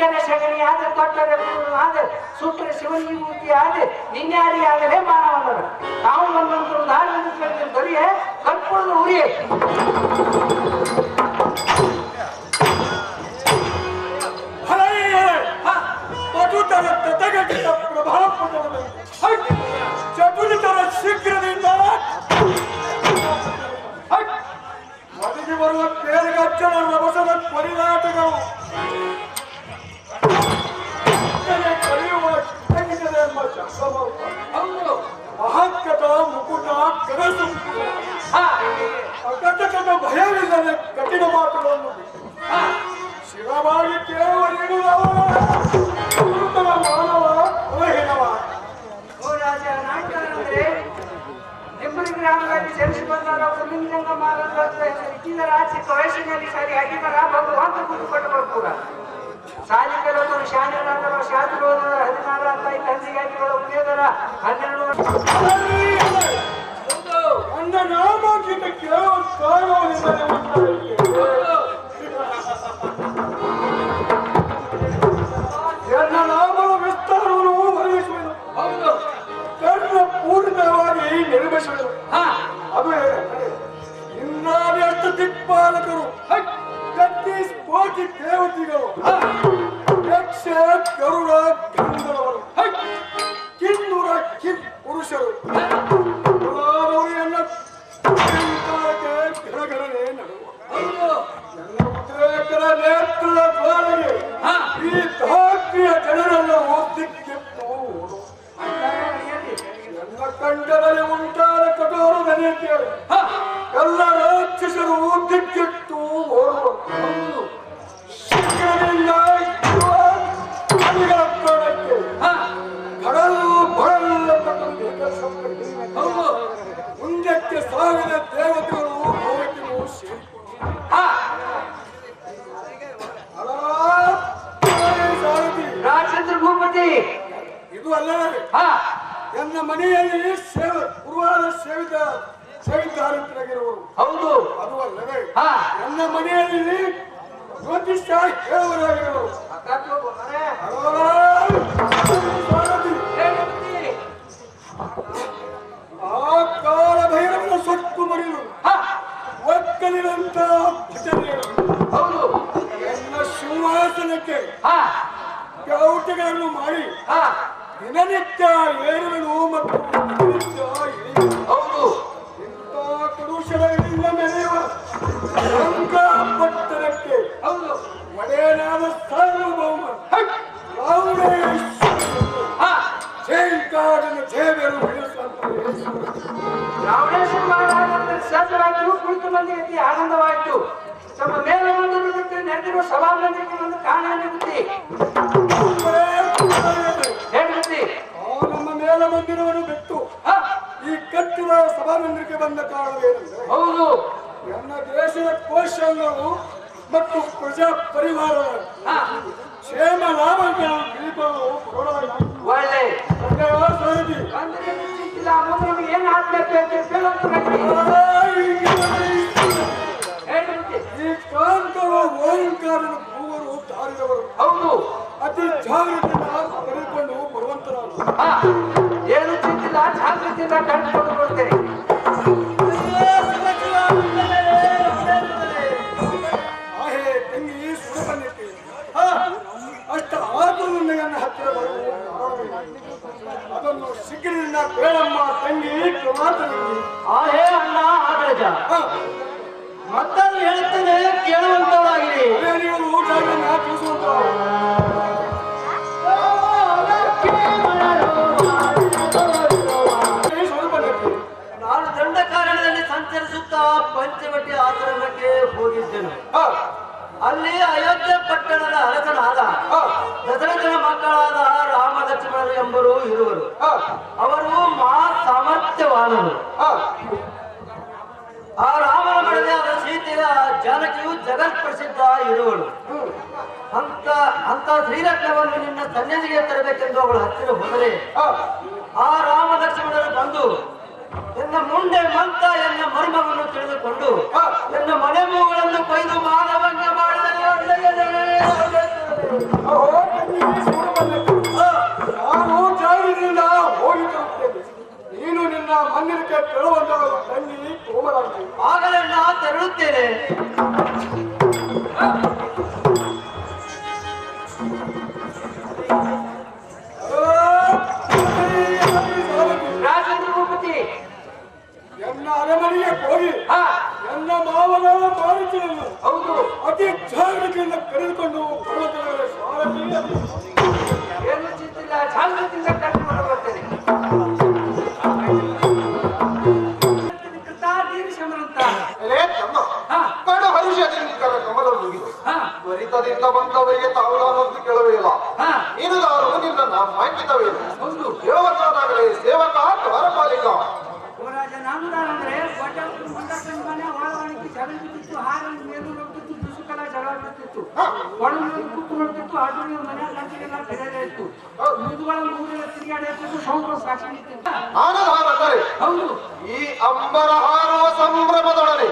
ಇಟ್ಟರೆ ಸಗಣಿ ಆದ ತೊಟ್ಟರೆ ಆದ ಸುಟ್ಟರೆ ಶಿವನಿಗೆ ಮೂರ್ತಿ ಆದ ನಿನ್ಯಾರಿಗಾಗಲೇ ಮಾನವನರು ನಾವು ನಮ್ಮಂತರು ದಾರಿಯನ್ನು ಕೇಳಿದ್ರೆ ದೊರೆಯೇ ಕಟ್ಕೊಳ್ಳೋದು ಉರಿಯೇ ಚಟುಲಿತರ ಶೀಘ್ರದಿಂದ ಒದಗಿ ಬರುವ ಪೇರುಗಚ್ಚನ ರಭಸದ ಪರಿಣಾಟಗಳು ಕಳೆಯುವ ಎಂಬ ಮಹಾತ್ಕಟ ಮುಕುಟ ಕನಸು ಅಕಟಕಟ ಭಯವಿಲ್ಲದೆ ಕಠಿಣ ಮಾತುಗಳನ್ನು ಶಿವವಾಗಿ ಕೇಳುವ ನೀಡುವವರ ಮಾನವ ಅವಹೀನವ ನಿಮ್ಮೂರಿ ಗ್ರಾಮದಲ್ಲಿ ಜನಿಸಿ ಬಂದಾಗ ಕುಲಿಂಗ ಮಾರಾಟ ಇಟ್ಟಿದ ರಾಜ್ಯ ವಯಸ್ಸಿನಲ್ಲಿ ಸರಿ ಆಗಿದ್ದರ ಭಗವಂತ ಕೂತ್ಕೊಂಡು ಕೂಡ ಶಾಲೆ ಕೆಲವರು ಶಾಲೆಗಳಾದರ ಶಾಸ್ತ್ರ ಹೋದರ 16 ಅಂತ ತಂದೆಗಾಗಿಗಳ ಉಪಯೋಗರ 12 ನನ್ನ ನಾಮಗೀತ ಕೇಳುವ ನನ್ನ ನಾಮದ ವಿಸ್ತಾರವನ್ನು ಬರೆಯಿಸುವುದು ಕರ್ಣ ಪೂರ್ಣವಾಗಿ ನಿರ್ಮಿಸುವುದು ಅದು ಇನ್ನಾವೆಷ್ಟು ದಿಕ್ಪಾಲಕರು ಕತ್ತಿ ಸ್ಫೋಟಿ ದೇವತೆಗಳು ಯಕ್ಷ ಗರುಡ ಗಂಧರ್ವರು ಕಿನ್ನೂರ ಕಿನ್ ಪುರುಷರು ಘನಘನನೆ ನಡುವ ನೇತ್ರದ ದ್ವಾರಗೆ ಈ ಧಾತ್ರಿಯ ಜನರೆಲ್ಲವೂ ದಿಕ್ಕಿತ್ತು ನನ್ನ ಕಂಠದಲ್ಲಿ ಉಂಟಾದ ಕಠೋರ ದನಿಯಕ್ಕೆ ಎಲ್ಲ ರಾಕ್ಷಸರು ದಿಕ್ಕಿಟ್ಟು ಓಡುವರು ಶಿಖರದಿಂದ ಪ್ರಾಣಕ್ಕೆ ಕಡಲ್ ಬಡಲ್ ಮುಂದಕ್ಕೆ ಸಾವಿರ ದೇವತೆಗಳು ಹೋಗಿರು ರಾಜಚಂದ್ರ ಭೂಪತಿ ಇದು ಅಲ್ಲವೇ ನನ್ನ ಮನೆಯಲ್ಲಿ ಗುರುವಾರ ಸೇವಿತಾರಿತರಾಗಿರುವರು ಹೌದು ಅದು ಅಲ್ಲವೇ ನನ್ನ ಮನೆಯಲ್ಲಿ ಜ್ಯೋತಿಷ್ಯ ಹೇಳುವರಾಗಿರುವರು ಆ ಕಾಲ ಭೈರವನ ಸೊಟ್ಟು ಮರಿಲು ಒಕ್ಕಲಿನಂತ ಭಜನೆಗಳು ಹೌದು ನನ್ನ ಸಿಂಹಾಸನಕ್ಕೆ ಗೌಟಗಳನ್ನು ಮಾಡಿ ದಿನನಿತ್ಯ ಏರುಗಳು ಮತ್ತು ದಿನನಿತ್ಯ ಹೌದು ಇಂಥ ಕಡುಷಗಳಿಂದ ಮೆರೆಯುವ ಪಟ್ಟಣಕ್ಕೆ ಹೌದು ಒಡೆಯನಾದ ಸಾರ್ವಭೌಮ ಜಯಂಕಾರನ ಜಯವೇರು ರಾವಣೇಶ್ವರ ಮಹಾರಾಜರ ಶಾಸ್ತ್ರವಾಯಿತು ಕುಳಿತು ಮಂದಿಗೆ ಆನಂದವಾಯಿತು ತಮ್ಮ ಮೇಲೆ ಬಂದು ನೆರೆದಿರುವ ಸಭಾಮಂದಿರಕ್ಕೆ ಒಂದು ಕಾರಣ ಬುದ್ಧಿ ಹೇಳಿ ನಮ್ಮ ಮೇಲೆ ಬಂದಿರುವನು ಬಿಟ್ಟು ಈ ಕಟ್ಟಿರುವ ಸಭಾಮಂದಿರಕ್ಕೆ ಬಂದ ಕಾರಣವೇನೆಂದರೆ ಹೌದು ನನ್ನ ದೇಶದ ಕೋಶಗಳು ಮತ್ತು ಪ್ರಜಾ ಪರಿವಾರ ಕ್ಷೇಮ ಲಾಭಗಳನ್ನು ತಿಳಿದುಕೊಳ್ಳಲು ಒಳ್ಳೆ ಏನು ಈ ಕಾಂತವ ಓಂಕಾರನ ಭೂವರು ತಾರಿದವರು ಹೌದು ಅತಿ ಜಾಗೃತಿಯಿಂದ ತೆಗೆದುಕೊಂಡು ಬರುವಂತರಾದ ಏನು ಚಿಂತಿಲ್ಲ ಜಾಗೃತಿಯಿಂದ ಕಂಡುಕೊಂಡು ಕೊಡ್ತೇನೆ ಆಹೇ ತಂಗಿ ಸುಡಬನ್ನಿಕ್ಕೆ ಅಷ್ಟ ಆತ್ಮನಿಂದ ಹತ್ತಿರ ಬರುವುದು ಅದನ್ನು ಸಿಗ್ಗಿನಿಂದ ಬೇಡಮ್ಮ ತಂಗಿ ಮಾತನಾಡಿ ಆಹೇ ಅಣ್ಣ ಆದರಜ ಮತ್ತನ್ನು ಹೇಳುತ್ತೇನೆ ಕೇಳುವಂತವರಾಗಿರಿ ನೀವು ಊಟ ತಿಳಿಸುವಂತ ನಾನು ದಂಡಕಾರಣದಲ್ಲಿ ಸಂಚರಿಸುತ್ತಾ ಪಂಚವಟಿ ಆಶ್ರಮಕ್ಕೆ ಹೋಗಿದ್ದೆನು ಅಲ್ಲಿ ಅಯೋಧ್ಯೆ ಪಟ್ಟಣದ ಅರಸನಾದ ದಶರಥನ ಮಕ್ಕಳಾದ ರಾಮ ಲಕ್ಷ್ಮಣರು ಎಂಬರು ಇರುವರು ಅವರು ಸಾಮರ್ಥ್ಯವಾನರು ಆ ರಾಮನ ಮಡದಿಯಾದ ಸೀತೆಯ ಜಾನಕಿಯು ಜಗತ್ ಪ್ರಸಿದ್ಧ ಇರುವಳು ಅಂತ ಶ್ರೀರತ್ನವನ್ನು ನಿನ್ನ ಸನ್ನಿಧಿಗೆ ತರಬೇಕೆಂದು ಅವಳು ಹತ್ತಿರ ಹೋದರೆ ಆ ರಾಮ ಲಕ್ಷ್ಮಣರು ಬಂದು ಎನ್ನ ಮುಂದೆ ಮಂತ ಎನ್ನ ಮರ್ಮವನ್ನು ತಿಳಿದುಕೊಂಡು ಎನ್ನ ಮನೆ ಮೂಗಳನ್ನು ಕೊಯ್ದು ಮಾನವಂಗ ಮಾಡಿದರೆ ಓಹೋ ತಂಗಿ ಸೂರಪಲ್ಲಕ್ಕಿ, ನಾನು ಜಾಗದಿಂದ ಹೋಗಿ ತರುತ್ತೇನೆ. ನೀನು ನಿನ್ನ ಮಂದಿರಕ್ಕೆ ತೆರಳುವಂತಹ ತಂಗಿ ಕೋಮಲಾಂಗಿ. ಆಗಲೇ ನಾ ತೆರಳುತ್ತೇನೆ. ರಾಜೇಂದ್ರ ಭೂಪತಿ, ನನ್ನ ಅರಮನೆಗೆ ಹೋಗಿ ನನ್ನ ಮಾವನ ಮಾರುತಿಯನ್ನು ಹೌದು, ಅತಿ ಜಾಗೃತಿಯಿಂದ ಕರೆದುಕೊಂಡು ಬರುವಂತಹ ಸಾರಥಿ ಏನು ಚಿಂತಿಲ್ಲ, ಜಾಗೃತಿಯಿಂದ ಕರ್ಕೊಂಡು ಬರ್ತೇನೆ. ಕಡ ಹರುಷದಿಂದ ಕಮಲ ಮುಗಿದು ತ್ವರಿತದಿಂದ ಬಂದವರಿಗೆ ತಾವು ನಾನೊಂದು ಕೇಳವೇ ಇಲ್ಲ. ನೀನುದಾರು ನಿನ್ನ ಮಾಂಕಿತವೇನು ಹೇಳುವಂತಾಗಲೇ ಸೇವಕ ದ್ವಾರಪಾಲಿಕ. ಯುವರಾಜ ನಾನುದಾರಂದ್ರೆ ಮನೆ ಒಳವಣಿಗೆ ಜಗಳ ಬಿದ್ದಿತ್ತು, ಹಾರನ್ನು ಮೇಲೂ ನೋಡ್ತಿತ್ತು, ದುಸುಕಲ ಜಗಳ ಬಿಡ್ತಿತ್ತು, ಒಳಗೆ ಕೂತು ನೋಡ್ತಿತ್ತು, ಅಡುಗೆ ಮನೆ ಗಂಟೆಗೆಲ್ಲ ಬೆಳೆದೇ ಇತ್ತು, ಮುದುಗಳ ಮೂರೆಲ್ಲ ತಿರುಗಾಡಿರ್ತಿತ್ತು, ಸೌಂದ್ರ ಸಾಕ್ಷಿ ನಿಂತಿತ್ತು. ನಾನುದಾರಂದರೆ ಹೌದು, ಈ ಅಂಬರ ಹಾರುವ ಸಂಭ್ರಮದೊಡನೆ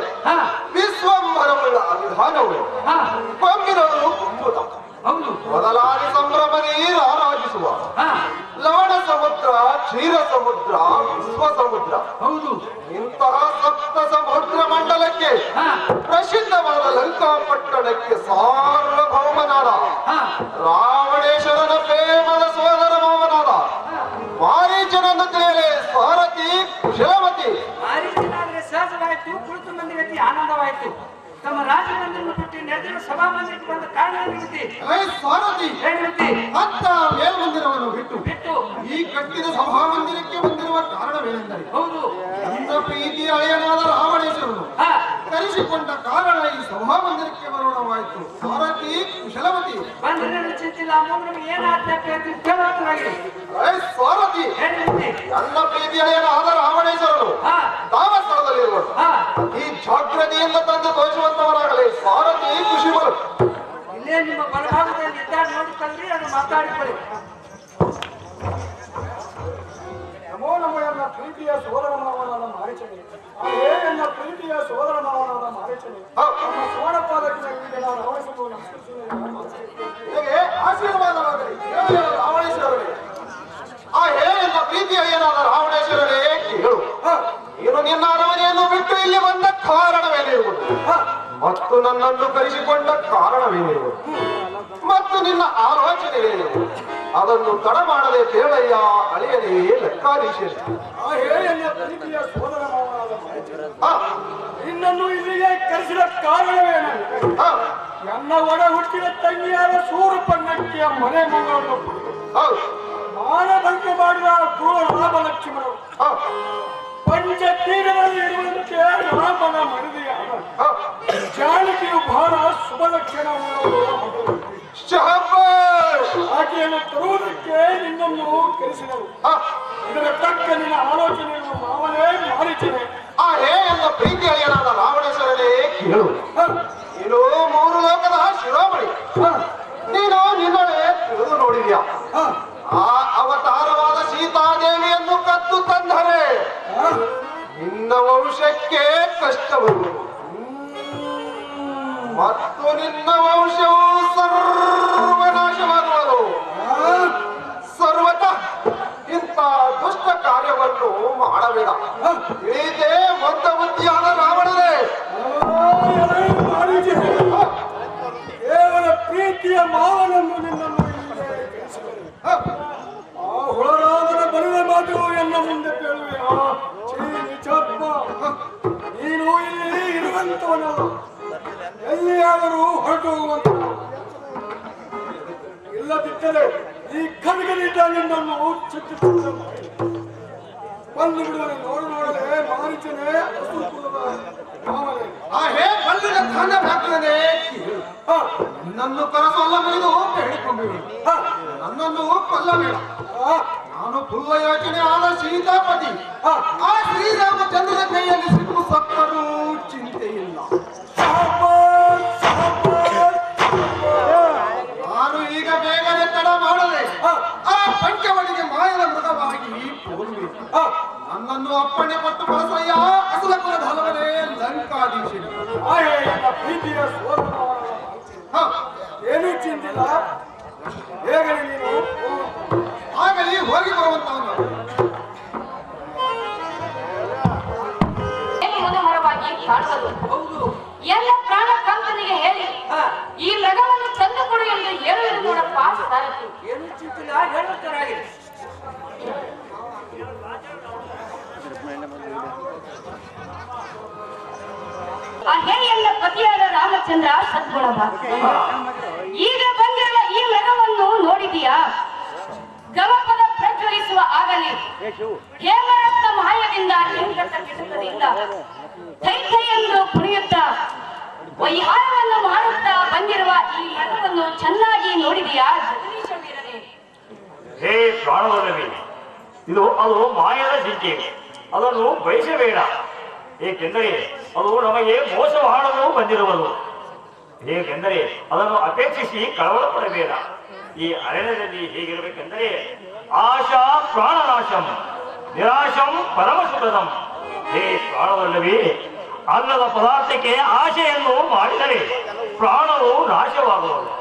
ವಿಶ್ವಂಬರವುಳ್ಳ ವಿಧಾನವು ಕೊಂಬಿನವರು ಕುಂಬುತ ಹೌದು, ಮೊದಲಾಗಿ ಸಂಭ್ರಮನೇ ಆರಾಧಿಸುವ ಲವಣ ಸಮುದ್ರ, ಕ್ಷೀರ ಸಮುದ್ರ, ವಿಶ್ವ ಸಮುದ್ರ, ಹೌದು, ಇಂತಹ ಸಪ್ತ ಸಮುದ್ರ ಮಂಡಲಕ್ಕೆ ಪ್ರಸಿದ್ಧವಾದ ಲಂಕಾ ಪಟ್ಟಣಕ್ಕೆ ಸಾರ್ವಭೌಮನಾದ ರಾವಣೇಶ್ವರನ ಪ್ರೇಮದ ಸೋದರ ಮಾವನಾದ ಮಾರೀಚನನ್ನು ತಿಳಿಯಲೇ ಸಾರಥಿ ಕುಶಲಮತಿ. ಮಾರೀಚನಾದ್ರೆ ಸಹಜವಾಯಿತು, ಕುಳಿತು ಮಂದಿರಕ್ಕೆ ಆನಂದವಾಯಿತು. ತಮ್ಮ ರಾಜಮಂದಿರ ಬಿಟ್ಟು ನೆರೆದಿರುವ ಸಭಾ ಮಂದಿರಕ್ಕೆ ಬಂದ ಕಾರಣ ಏನಿದೆ? ಸಾರಥಿ ಹೇಳಿರುತ್ತಿ ಅತ್ತ ಮೇಲ್ಮಂದಿರವನ್ನು ಬಿಟ್ಟು ಬಿಟ್ಟು ಈ ಕಟ್ಟಿದ ಸಭಾ ಮಂದಿರಕ್ಕೆ ಬಂದಿರುವ ಕಾರಣವೇನೆಂದರೆ ಹೌದು, ನನ್ನ ಪ್ರೀತಿಯ ಅಳಿಯನಾದ ರಾವಣೇಶ್ವರನು ಕರೆಸಿಕೊಂಡ ಕಾರಣ ಈ ಸಭಾ ಮಂದಿರಕ್ಕೆ ಬರೋಣವಾಯಿತು. ಸಾರಥಿ ಕುಶಲವತಿ ಬಂದ್ರೆ ಚಿಂತಿಲ್ಲ, ನಮಗೆ ಏನಾಗ್ತದೆ ಕೇಳೋದಾಗಿ ಸಾರಥಿ ಹೇಳಿರುತ್ತಿ. ನನ್ನ ಪ್ರೀತಿಯ ಅಳಿಯನಾದ ರಾವಣೇಶ್ವರನು ತಾವ ಸ್ಥಳದಲ್ಲಿರುವರು. ಈ ಜಾಗೃತಿಯಿಂದ ತಂದು ತೋರಿಸುವಂತವರಾಗಲೇ ಸಾರಥಿ ಖುಷಿ ಬರು. ಇಲ್ಲೇ ನಿಮ್ಮ ಬಲಭಾಗದಲ್ಲಿ ಇದ್ದಾಗ ನೋಡಿಕೊಳ್ಳಿ, ಅದು ಮಾತಾಡಿಕೊಳ್ಳಿ. ನಮೋ ನಮೋ ಎನ್ನ ಪ್ರೀತಿಯ ಸೋದರ ಮಾವನಾದ ಮಾರೀಚನೆ, ಅದೇ ನನ್ನ ಪ್ರೀತಿಯ ಸೋದರ ಮಾವನಾದ ಮಾರೀಚನೆ, ನಮ್ಮ ಸುವರ್ಣಪಾದಕ್ಕೆ ನಾನು ಅವರಿಸಲು ನಿನಗೆ ಆಶೀರ್ವಾದವಾಗಲಿ ರಾವಣೇಶ್ವರನೇ. ಆ ಹೇ ನನ್ನ ಪ್ರೀತಿಯ ಅಳಿಯನಾದ ರಾವಣೇಶ್ವರನೇ ಕೇಳು, ನೀನು ನಿನ್ನ ಅರಮನೆಯನ್ನು ಬಿಟ್ಟು ಇಲ್ಲಿ ಬಂದ ಕಾರಣವೇನಿರುವುದು ಮತ್ತು ನನ್ನನ್ನು ಕರೆಸಿಕೊಂಡ ಕಾರಣವೇನಿರುವುದು ಮತ್ತು ನಿನ್ನ ಆಲೋಚನೆಗಳೇನಿರುವುದು ಅದನ್ನು ತಡ ಮಾಡದೆ ಕೇಳಯ್ಯ ಅಳಿಯನೇ ಲೆಕ್ಕಾಧೀಶನೇ. ಆ ಹೇ ನನ್ನ ಪ್ರೀತಿಯ ಸೋದರ ಮಾವನಾದ ಮಾರೀಚನೆ, ನಿನ್ನನ್ನು ಇಲ್ಲಿಗೆ ಕರೆಸಿದ ಕಾರಣವೇನು? ನನ್ನ ಒಡ ಹುಟ್ಟಿದ ತಂಗಿಯಾದ ಸೂರಪನ್ನಕ್ಕಿಯ ಮನೆ ಮಗಳನ್ನು ಮಾನಭಂಗ ಮಾಡಿದ ಕ್ರೂರ ರಾಮ ಲಕ್ಷ್ಮಣರು ಪಂಚತೀರದಲ್ಲಿ ಇರುವಂತೆ ರಾಮನ ಮನದಿಯಾದ ಜಾನಕಿಯು ಬಹಳ ಶುಭ ಲಕ್ಷಣವನ್ನು ಆಕೆಯನ್ನು ತರುವುದಕ್ಕೆ ನಿನ್ನನ್ನು ಕರೆಸಿದರು. ಇದರ ತಕ್ಕ ನಿನ್ನ ಆಲೋಚನೆಯನ್ನು ಮಾವನೇ ಮಾರೀಚನೆ. ಆ ಹೇ ಎಲ್ಲ ಪ್ರೀತಿ ಅಳಿಯನಾದ ರಾವಣೇಶ್ವರನೇ ಕೇಳು, ನೀನು ಮೂರು ಲೋಕದ ಶಿರೋಮಣಿ. ನೀನು ನಿನ್ನಡೆ ತಿಳಿದು ನೋಡಿದ್ಯಾ ಆ ಅವತಾರವಾದ ಸೀತಾದೇವಿಯನ್ನು ಕದ್ದು ತಂದರೆ ನಿನ್ನ ವಂಶಕ್ಕೆ ಕಷ್ಟ ಬರುವುದು ಮತ್ತು ನಿನ್ನ ವಂಶವು ಸರ್ವನಾಶವಾಗುವುದು. ಸರ್ವತಃ ಇಂಥ ದುಷ್ಟ ಕಾರ್ಯವನ್ನು ಮಾಡಬೇಡ. ಇದೇ ಮಂದ ಬುದ್ಧಿಯಾದ ರಾವಣನೇ. ಕೇವಲ ಪ್ರೀತಿಯ ಮಾವನನ್ನು ನಿನ್ನನ್ನು ಆ ಹುಳರಾಮನ ಬರುವ ಮಾತು ಎನ್ನ ಮುಂದೆ ಕೇಳುವೆ. ನೀನು ಇಲ್ಲಿ ಇರುವಂತವನಲ್ಲ, ಎಲ್ಲಿಯಾದರೂ ಹೊರಟು ಹೋಗುವಂತ. ಇಲ್ಲದಿದ್ದರೆ ಈ ಖಡ್ಗದಿಂದ ನಿನ್ನನ್ನು ಚಿತ್ರ ಬಂದು ಬಿಡುವನೆ. ನೋಡಲೇ ಮಾರೀಚನೆ ಮಾವನೇ. ಆ ಹೇ ಬಲ್ಲಿನ ಧಾನ್ಯ ಹಾಕಿದನೆ ನನ್ನನ್ನು ಕನಸಲ್ಲ ಮುರಿದು ಹೇಳಿಕೊಂಡಿವೆ. ನನ್ನನ್ನು ಕೊಲ್ಲಬೇಡ. ನಾನು ಪುಲ್ಲ ಯೋಚನೆ ಆದ ಸೀತಾಪತಿ. ಆ ಶ್ರೀರಾಮಚಂದ್ರನ ಕೈಯಲ್ಲಿ ಸಿಕ್ಕು ಸತ್ತರೂ ಚಿಂತೆ ಇಲ್ಲ. ನಾನು ಈಗ ಬೇಗನೆ ತಡ ಮಾಡದೆ ಆ ಪಂಚವಣಿಗೆ ಮಾಯದ ಮೃಗವಾಗಿ ಹೋಗುವೆ. ನನ್ನನ್ನು ಅಪ್ಪಣೆ ಪಟ್ಟು ಬಳಸಯ್ಯ ಅಸಲ ಕುಲದ ಹಲವನೇ ಲಂಕಾಧೀಶನು. ಪ್ರೀತಿಯ ಸೋದರ ಏನೂ ಚಿಂತಿಲ್ಲ. ಹೇಗೆ ನೀನು ಆಗಲಿ ಹೋಗಿ ಬರುವಂತವನು. ಮನೋಹರವಾಗಿ ಕಾಣುವುದು. ಎಲ್ಲ ಪ್ರಾಣ ಕಾಂತನಿಗೆ ಹೇಳಿ ಈ ಮೃಗವನ್ನು ತಂದು ಕೊಡು ಎಂದು ಹೇಳುವುದು ನೋಡಪ್ಪ ಸಾರಥಿ. ಏನು ಚಿಂತಿಲ್ಲ, ಹೇಳುತ್ತಾರಾಗಿದೆ. ಆ ಹೇಳಿಯಲ್ಲ ಪತಿಯಾದ ರಾಮಚಂದ್ರ ಸದ್ಗುಣವ. ಈಗ ಬಂದಿರುವ ಈ ಮೃಗವನ್ನು ನೋಡಿದೀಯಾ? ಗವಪದ ಪ್ರಜ್ವಲಿಸುವ ಆಗಲಿ ಹೇಮರತ್ನ ಮಾಯದಿಂದ ಹೆಂಗಸ ಕಿಟಕದಿಂದ ಥೈ ಥೈ ಎಂದು ಕುಣಿಯುತ್ತಾ ವೈಹಾರವನ್ನು ಮಾಡುತ್ತಾ ಬಂದಿರುವ ಈ ಮೃಗವನ್ನು ಚೆನ್ನಾಗಿ ನೋಡಿದೆಯಾ ಜಗದೀಶ ವೀರನೇ? ಹೇ ಪ್ರಾಣವಲ್ಲವೇ, ಅದು ಮಾಯದ ಜಿಂಕೆ. ಅದನ್ನು ಬಯಸಬೇಡ, ಏಕೆಂದರೆ ಅದು ನಮಗೆ ಮೋಸ ಮಾಡಲು ಬಂದಿರುವುದು. ಹೇಗೆಂದರೆ ಅದನ್ನು ಅಪೇಕ್ಷಿಸಿ ಕಳವಳ ಪಡಬೇಡ. ಈ ಅರಣ್ಯದಲ್ಲಿ ಹೇಗಿರಬೇಕೆಂದರೆ ಆಶಾ ಪ್ರಾಣನಾಶಂ ನಿರಾಶಂ ಪರಮಸುಖದಂ. ಹೇ ಪ್ರಾಣವಲ್ಲವೇ, ಅನ್ನದ ಪದಾರ್ಥಕ್ಕೆ ಆಶೆಯನ್ನು ಮಾಡಿದರೆ ಪ್ರಾಣವು ನಾಶವಾಗುವುದು.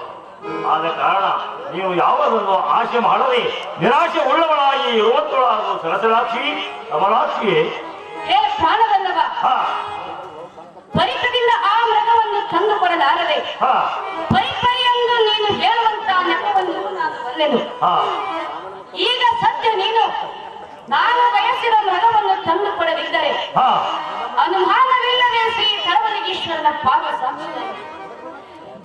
ಆದ ಕಾರಣ ನೀವು ಯಾವುದನ್ನು ಆಶೆ ಮಾಡದೆ ನಿರಾಶೆ ಉಳ್ಳವಳಾಗಿ ಇರುವಂತಳಾಗುವ ಸರಸರಾಕ್ಷಿ ಕಮಲಾಕ್ಷಿಯೇ. ಹೇ ಪ್ರಾಣವಲ್ಲವ, ಪರಿಕದಿಂದ ಆ ಮೃಗವನ್ನು ತಂದು ಕೊಡಲಾರದೆ ಪರಿಪರಿಯೆಂದು ನೀನು ಹೇಳುವಂತ ನೆಪವನ್ನು ನಾನು ಬಲ್ಲೆನು. ಈಗ ಸದ್ಯ ನೀನು ನಾನು ಬಯಸಿದ ಮೃಗವನ್ನು ತಂದು ಕೊಡದಿದ್ದರೆ ಅನುಮಾನವಿಲ್ಲದೆ ಶ್ರೀ ತಳವಲಿಗೀಶ್ವರನ ಪಾದ ಸಾಕ್ಷಿ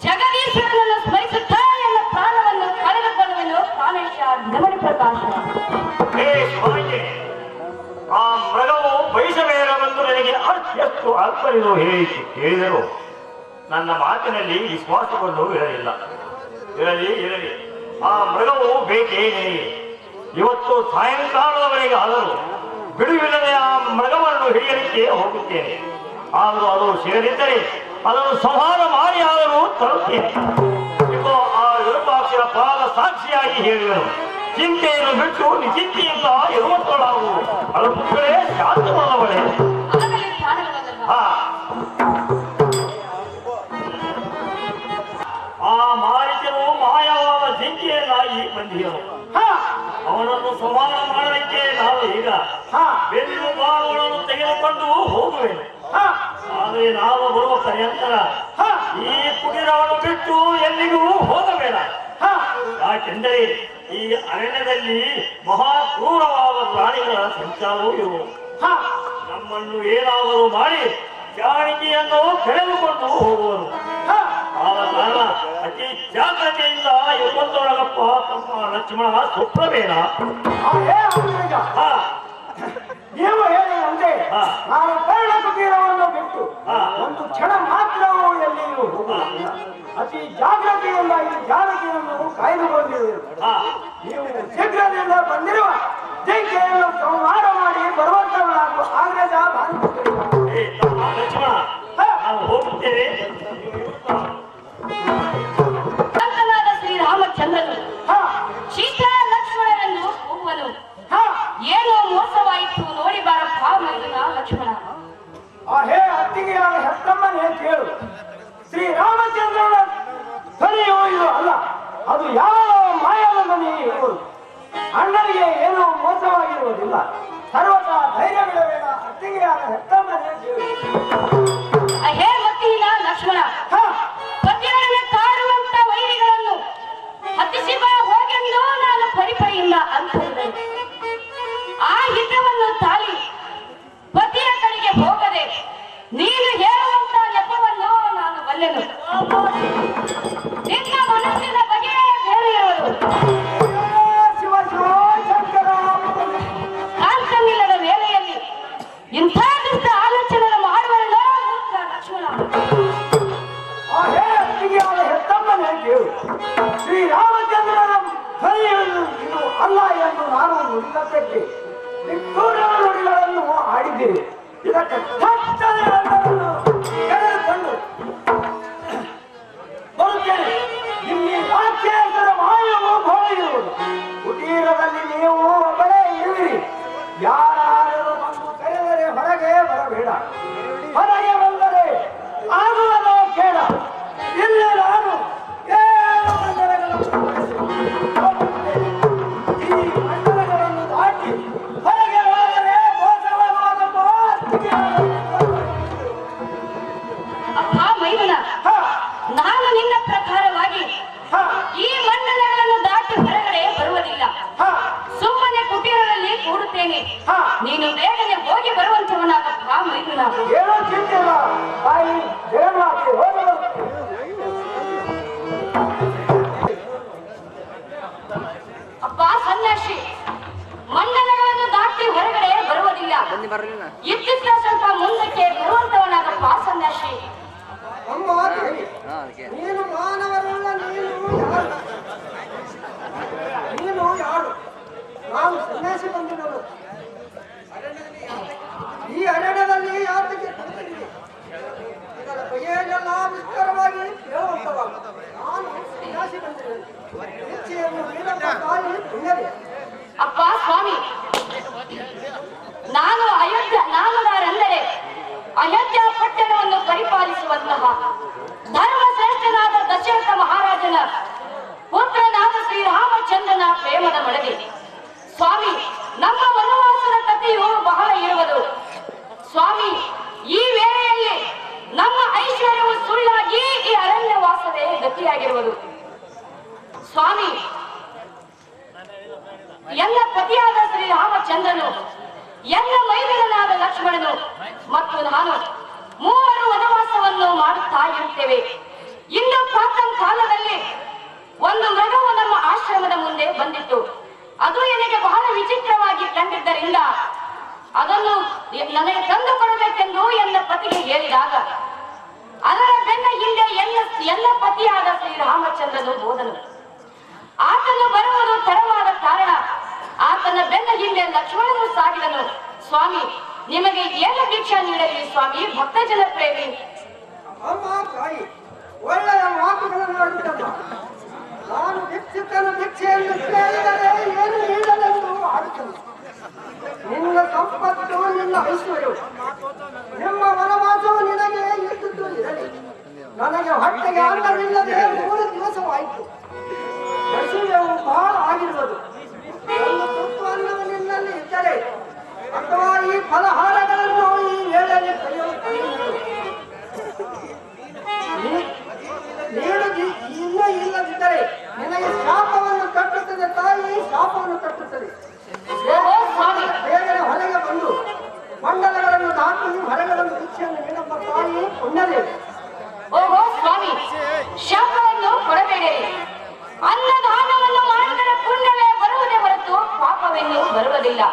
ಜಗದೀಶ್ವರನನ್ನು ಸ್ಮರಿಸುತ್ತಾ ನನ್ನ ಪ್ರಾಣವನ್ನು ಕಳೆದುಕೊಳ್ಳುವೆನು. ಪ್ರಾಣೇಶ ನಮನಿ ಪ್ರಕಾಶ. ಆ ಮೃಗವು ಬಯಸಬೇಡವೆಂದು ನನಗೆ ಎಷ್ಟು ಅಲ್ಪರಿದು ಹೇಳಿದರು. ನನ್ನ ಮಾತಿನಲ್ಲಿ ವಿಶ್ವಾಸವನ್ನು ಇರಲಿ. ಆ ಮೃಗವು ಬೇಕೇ ನಿನಗೆ. ಇವತ್ತು ಸಾಯಂಕಾಲದವರೆಗೆ ಆದರೂ ಬಿಡುವಿಲ್ಲದೆ ಆ ಮೃಗವನ್ನು ಹಿಡಿಯಲಿಕ್ಕೆ ಹೋಗುತ್ತೇನೆ. ಆದರೂ ಅದು ಸಿಗದಿದ್ದರೆ ಅದನ್ನು ಸಂಹಾರ ಮಾಡಿ ಆದರೂ ತರುತ್ತೇನೆ. ಇದು ಆ ವಿರೂಪಾಕ್ಷರ ಪಾದ ಸಾಕ್ಷಿಯಾಗಿ ಹೇಳಿದರು. ಚಿಂತೆಯನ್ನು ಬಿಟ್ಟು ನಿಚಿಂತೆಯಿಂದ ಇರುವಂತಳಾವು. ಅಳುತ್ತಲೇ ಶಾಂತವಾದವಳೆ. ಆ ಮಾರಿಕನು ಮಾಯವಾದ ಜಿಂಕೆಯನ್ನಾಗಿ ಬಂದಿಯನು. ಅವನನ್ನು ಸಂಹಾರ ಮಾಡಲಿಕ್ಕೆ ನಾವು ಈಗ ಬೆನ್ನು ಬಾಳುಗಳನ್ನು ತೆಗೆದುಕೊಂಡು ಹೋಗುವೆನು. ಆದರೆ ನಾವು ಬರುವ ಪರ್ಯಂತರ ಈ ಕುಟೀರವನ್ನು ಬಿಟ್ಟು ಎಲ್ಲಿಗೂ ಹೋಗಬೇಡ. ಯಾಕೆಂದರೆ ಈ ಅರಣ್ಯದಲ್ಲಿ ಮಹಾಕ್ರೂರವಾದ ಪ್ರಾಣಿಗಳ ಸಂಚಾರವೂ ಇರುವುದು. ನಮ್ಮನ್ನು ಏನಾದರೂ ಮಾಡಿ ಜಾಣಿಕೆಯನ್ನು ಕಳೆದುಕೊಂಡು ಹೋಗುವರು. ಆದ ಕಾರಣ ಅತಿ ಜಾಗ್ರತೆಯಿಂದ ಇರುವಂತೊಳಗಪ್ಪ ತಮ್ಮ ಲಕ್ಷ್ಮಣ ಸುಪ್ರವೇಣ. ನೀವು ಹೇಳಿದಂತೆ ನಾನು ಕರ್ಣ ಕುಟೀರವನ್ನು ಬಿಟ್ಟು ಒಂದು ಕ್ಷಣ ಮಾತ್ರವೂ ಎಲ್ಲಿಯೂ ಹೋಗುವುದಿಲ್ಲ. ಅತಿ ಜಾಗ್ರತೆಯಿಂದ ಈ ಜಾನಕಿಯನ್ನು ಕಾಯ್ದುಕೊಂಡಿರುವುದು. ನೀವು ಶೀಘ್ರದಿಂದ ಬಂದಿರುವ ಜಿಂಕೆಯನ್ನು ಸಂಹಾರ ಮಾಡಿ ಬರುವಂತವನಾಗುವ ಆಗ್ರಹ ಲಕ್ಷ್ಮಣ, ನಾವು ಹೋಗುತ್ತೇವೆ. ಶ್ರೀರಾಮಚಂದ್ರನು ಸೀತಾ ಲಕ್ಷ್ಮಣರನ್ನು ಹೋಗುವನು. ಏನೋ ಮೋಸವಾಯಿತು ನೋಡಿ ಬಾರಪ್ಪ ಮಗನ ಲಕ್ಷ್ಮಣ. ಹೇ ಅತ್ತಿಗೆಯಾದ ಹೆತ್ತಮ್ಮನೇ ಕೇಳು. ಶ್ರೀರಾಮಚಂದ್ರನ ಧ್ವನಿಯು ಇದು ಅಲ್ಲ, ಅದು ಯಾವ ಮಾಯದ ಧ್ವನಿ ಇರುವುದು. ಅಣ್ಣನಿಗೆ ಏನೋ ಮೋಸವಾಗಿರುವುದಿಲ್ಲ. ಸರ್ವತಾ ಧೈರ್ಯ ಬಿಡಬೇಡ. ಅತ್ತಿಗೆಯಾದ ಹೆತ್ತಮ್ಮನೇ ಕೇಳು. ಹೇ ಮತ್ತಿನ ಲಕ್ಷ್ಮಣ, ಪತಿಯೊಡನೆ ಕಾಡುವಂತ ವೈರಿಗಳನ್ನು ಹತ್ತಿಸಿ ಬಾ ಹೋಗೆಂದು ನಾನು ಪರಿಪರಿಯಿಂದ ಅಂತಿದ್ದೆ. ಆ ಹಿತವನ್ನು ತಾಳಿ ಪತಿಯ ಕಡೆಗೆ ಹೋಗದೆ ನೀನು ಹೇಳುವಂತ ನೆಪವನ್ನು ನಾನು ಬಲ್ಲೆನು. ನಿನ್ನ ಮನಸ್ಸಿನ ಬಗೆ ಬೇರೆ ಇರುವುದು. ಕಾಂತನಿಲ್ಲದ ವೇಳೆಯಲ್ಲಿ ಇಂಥ ದುಷ್ಟ ಆಲೋಚನೆ ಮಾಡುವಲ್ಲ ಲಕ್ಷ್ಮಣ. ಹೆತ್ತಮ್ಮನೇ ಕೇಳು. ಶ್ರೀರಾಮಚಂದ್ರನ ಧ್ವನಿಯನ್ನು ಇದು ಅಲ್ಲ ಎಂದು ನಾನು ನುಡಿದದ್ದಕ್ಕೆ ನುಡಿಗಳನ್ನು ಆಡಿದ್ದೀರಿ. ಇದಕ್ಕೆ ತೆಗೆದುಕೊಂಡು ಬರುತ್ತೇನೆ. ಇಲ್ಲಿ ರಾಕ್ಷಸರ ಮಾಯವು ಬೋಳಿರುವುದು. ಕುಟೀರದಲ್ಲಿ ನೀವು ಒಬ್ಬರೇ ಇರುವಿರಿ. ಯಾರಾದರೂ ಬಂದು ಕರೆದರೆ ಹೊರಗೆ ಬರಬೇಡ. ಹೊರಗೆ ಬಂದರೆ ಆಗುವುದೋ ಕೇಳ. ಇಲ್ಲಿ ನಾನು ನೀನು ಬೇಗನೆ ಹೋಗಿ ಬರುವಂತವನಾಗಪ್ಪ ಮೈದುನ. ಏನೋ ಚಿಂತೆ ಇಲ್ಲ ತಾಯಿ ಜಗನ್ಮಾತೆ ಹೋಗಿ ಬರುತ್ತೆ. ಅಪ್ಪ ಸನ್ಯಾಸಿ, ಮಂಡಲಗಳನ್ನು ದಾಟಿ ಹೊರಗಡೆ ಬರುವುದಿಲ್ಲ. ಇತ್ತಿತ್ತ ಸ್ವಲ್ಪ ಮುಂದಕ್ಕೆ ಬರುವಂತವನಾಗಪ್ಪ ಸನ್ಯಾಸಿ. ಅಮ್ಮ ದೇವಿ, ನೀನು ಮಾನವರಲ್ಲ, ನೀನು ಯಾರು? ನಾನು ಸನ್ಯಾಸಿ ಬಂದಿದ್ದವನು. ಈ ಅರಣ್ಯದಲ್ಲಿ ಯಾತಕ್ಕೆ ಕುಳಿತಿದ್ದೀನಿ? ಇದರ ಬಗೆಯನ್ನೆಲ್ಲ ವಿಸ್ತಾರವಾಗಿ ಹೇಳುವಂತವ. ನಾನು ಸನ್ಯಾಸಿ ಬಂದಿದ್ದೇನೆ. ಇಚ್ಛೆಯನ್ನು ನೀಡಪ್ಪ ತಾಯಿ ಪುಣ್ಯವೇ. ಅಪ್ಪ ಸ್ವಾಮಿ, ನಾನು ನಾನುದಾರೆಂದರೆ ಅಯೋಧ್ಯ ಪಟ್ಟಣವನ್ನು ಪರಿಪಾಲಿಸುವಂತಹ ಧರ್ಮಶ್ರೇಷ್ಠನಾದ ದಶರಥ ಮಹಾರಾಜನ ಪುತ್ರನಾದ ಶ್ರೀರಾಮಚಂದ್ರನ ಪ್ರೇಮದ ಮಡದಿ. ಸ್ವಾಮಿ, ನಮ್ಮ ವನವಾಸದ ಕಥೆಯು ಬಹಳ ಇರುವುದು. ಸ್ವಾಮಿ, ಈ ವೇಳೆಯಲ್ಲಿ ನಮ್ಮ ಐಶ್ವರ್ಯವು ಸುಳ್ಳಾಗಿ ಈ ಅರಣ್ಯವಾಸವೇ ಗತಿಯಾಗಿರುವುದು. ಸ್ವಾಮಿ, ಎಲ್ಲ ಪತಿಯಾದ ಶ್ರೀರಾಮಚಂದ್ರನು, ಎಲ್ಲ ಮೈದನನಾದ ಲಕ್ಷ್ಮಣನು ಮತ್ತು ನಾನು ಮೂವರು ವನವಾಸವನ್ನು ಮಾಡುತ್ತಾ ಇರುತ್ತೇವೆ. ಇಂದು ಪ್ರಾತಃ ಕಾಲದಲ್ಲಿ ಒಂದು ಮೃಗವು ನಮ್ಮ ಆಶ್ರಮದ ಮುಂದೆ ಬಂದಿತ್ತು. ಅದು ನನಗೆ ಬಹಳ ವಿಚಿತ್ರವಾಗಿ ಕಂಡಿದ್ದರಿಂದ ಅದನ್ನು ನನಗೆ ತಂದುಕೊಡಬೇಕೆಂದು ಎನ್ನ ಪತಿಗೆ ಹೇಳಿದಾಗ ಅದರ ಬೆನ್ನ ಹಿಂದೆ ಎಲ್ಲ ಪತಿಯಾದ ಶ್ರೀರಾಮಚಂದ್ರನು ಹೋದನು. ಆತನು ಬರುವುದು ತಡವಾದ ಕಾರಣ ಆತನ ಬೆನ್ನ ಹಿಂದೆ ಲಕ್ಷ್ಮಣನು ಸಾಗಿದನು. ಸ್ವಾಮಿ, ನಿಮಗೆ ಏನು ಭಿಕ್ಷೆ ನೀಡಲಿ ಸ್ವಾಮಿ? ಭಕ್ತಜನ ಪ್ರೇಮಿ. ಅಮ್ಮ ತಾಯಿ, ಒಳ್ಳೆಯ ಮಾತುಗಳನ್ನು ಆಡುತ್ತಮ್ಮ. ನಾನು ಭಿಕ್ಷೆಯನ್ನು ಕೇಳಿದರೆ ಏನು ನೀಡಲೆಂದು ಆಡುತ್ತೇನೆ. ನಿನ್ನ ಸಂಪತ್ತು, ನಿನ್ನ ಐಶ್ವರ್ಯವು, ನಿಮ್ಮ ವನವಾಸವು ನಿನಗೆ ಇದ್ದುದು ಇರಲಿ. ನನಗೆ ಹೊಟ್ಟೆಗೆ ಅನ್ನವಿಲ್ಲದೆ 3 ದಿವಸವಾಯಿತು. ಹಸಿವೆಯು ಬಹಳ ಆಗಿರುವುದು. ಒಂದು ತುತ್ತು ಅನ್ನವು ನಿನ್ನಲ್ಲಿ ಇದ್ದರೆ ಅಥವಾ ಈ ಫಲಹಾರಗಳನ್ನು ಈ ವೇಳೆಯಲ್ಲಿ ಇನ್ನೂ ಇಲ್ಲದಿದ್ದರೆ ನಿನಗೆ ಶಾಪವನ್ನು ಕಟ್ಟುತ್ತದೆ ತಾಯಿ, ಶಾಪವನ್ನು ಕಟ್ಟುತ್ತದೆ. ಬೇಗನೆ ಹೊರಗೆ ಬಂದು ಮಂಡಲಗಳನ್ನು ದಾಟಿ ಹೊರಗಳನ್ನು ಭಿಕ್ಷೆಯನ್ನು ನೀಡಪ್ಪ ತಾಯಿ ಪುಣ್ಯದೇವಿ. ಓಹೋ ಸ್ವಾಮಿ, ಶಾಪವನ್ನು ಕೊಡಬೇಡಿರಿ. ಅನ್ನದಾನವನ್ನು ಮಾಡಿದರೆ ಪುಣ್ಯವೇ ಬರುವುದೇ ಹೊರತು ಪಾಪವೇನು ಬರುವುದಿಲ್ಲ.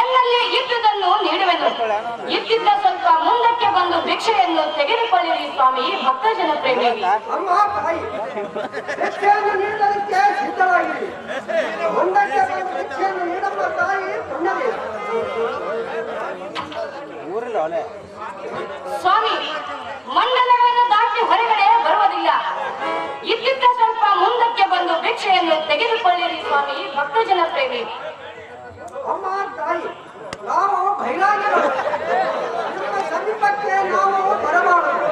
ಎಲ್ಲಲ್ಲಿ ಇದ್ದುದನ್ನು ನೀಡುವೆನು. ಇದ್ದಿದ್ದ ಸ್ವಲ್ಪ ಮುಂದಕ್ಕೆ ಬಂದು ಭಿಕ್ಷೆಯನ್ನು ತೆಗೆದುಕೊಳ್ಳಿರಿ ಸ್ವಾಮಿ, ಭಕ್ತಜನ ಪ್ರೇಮಿ. ಅಮ್ಮ ತಾಯಿ, ಭಿಕ್ಷೆಯನ್ನು ನೀಡಲಿಕ್ಕೆ ಸಿದ್ಧವಾಗಿರಿ. ಮುಂದಕ್ಕೆ ಬಂದು ಭಿಕ್ಷೆಯನ್ನು ನೀಡಪ್ಪ ತಾಯಿ ಪುಣ್ಯದೇವಿ. ಸ್ವಾಮಿ, ಮಂಡಲಗಳನ್ನು ದಾಟಿ ಹೊರಗಡೆ ಬರುವುದಿಲ್ಲ. ಇದ್ದಿದ್ದ ಸ್ವಲ್ಪ ಮುಂದಕ್ಕೆ ಬಂದು ಭಿಕ್ಷೆಯನ್ನು ತೆಗೆದುಕೊಳ್ಳಿರಿ ಸ್ವಾಮಿ, ಭಕ್ತಜನ ಪ್ರೇಮಿ. ಅಮ್ಮ ತಾಯಿ, ನಾವು ಬಹಿರಾಗಿರೋದು, ನಿಮ್ಮ ಸಮೀಪಕ್ಕೆ ನಾವು ಬರಬಾರದು.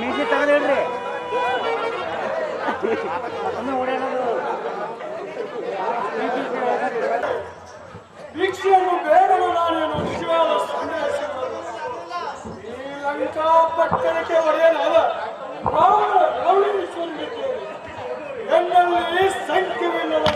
ಮೀಸಿ ತಗಲಿಡ್ರಿ. ಭಿಕ್ಷೆಯನ್ನು ಬೇಡಲು ನಾನೇನು ನಿಜವಾದ ಸನ್ಯಾಸಿ. ಈ ಲಂಕಾ ಪಟ್ಟಣಕ್ಕೆ ಒಡೆಯನಾದ ರಾವಣೇಶ್ವರನಿಗೆ ಎನ್ನಲ್ಲಿ ಸಂಖ್ಯವಿಲ್ಲದ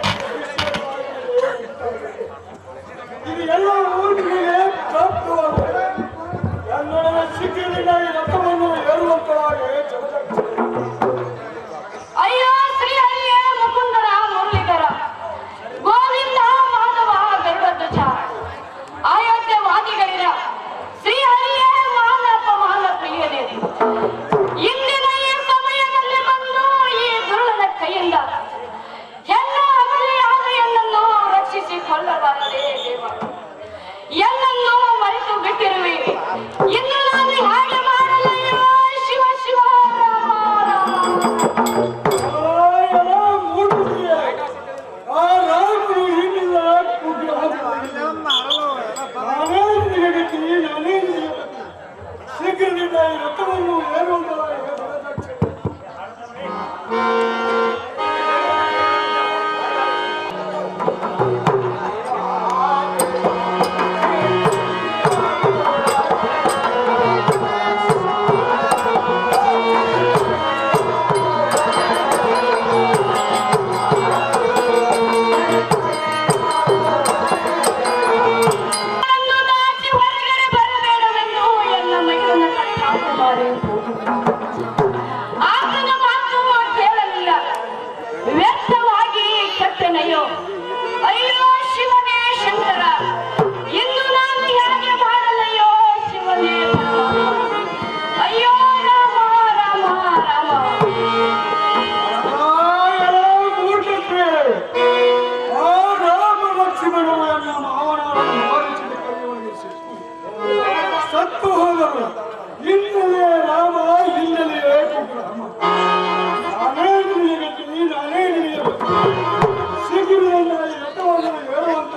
ಶೀಘ್ರದಿಂದ ಈ ರಥವನ್ನು ಹೇಳುವಂತ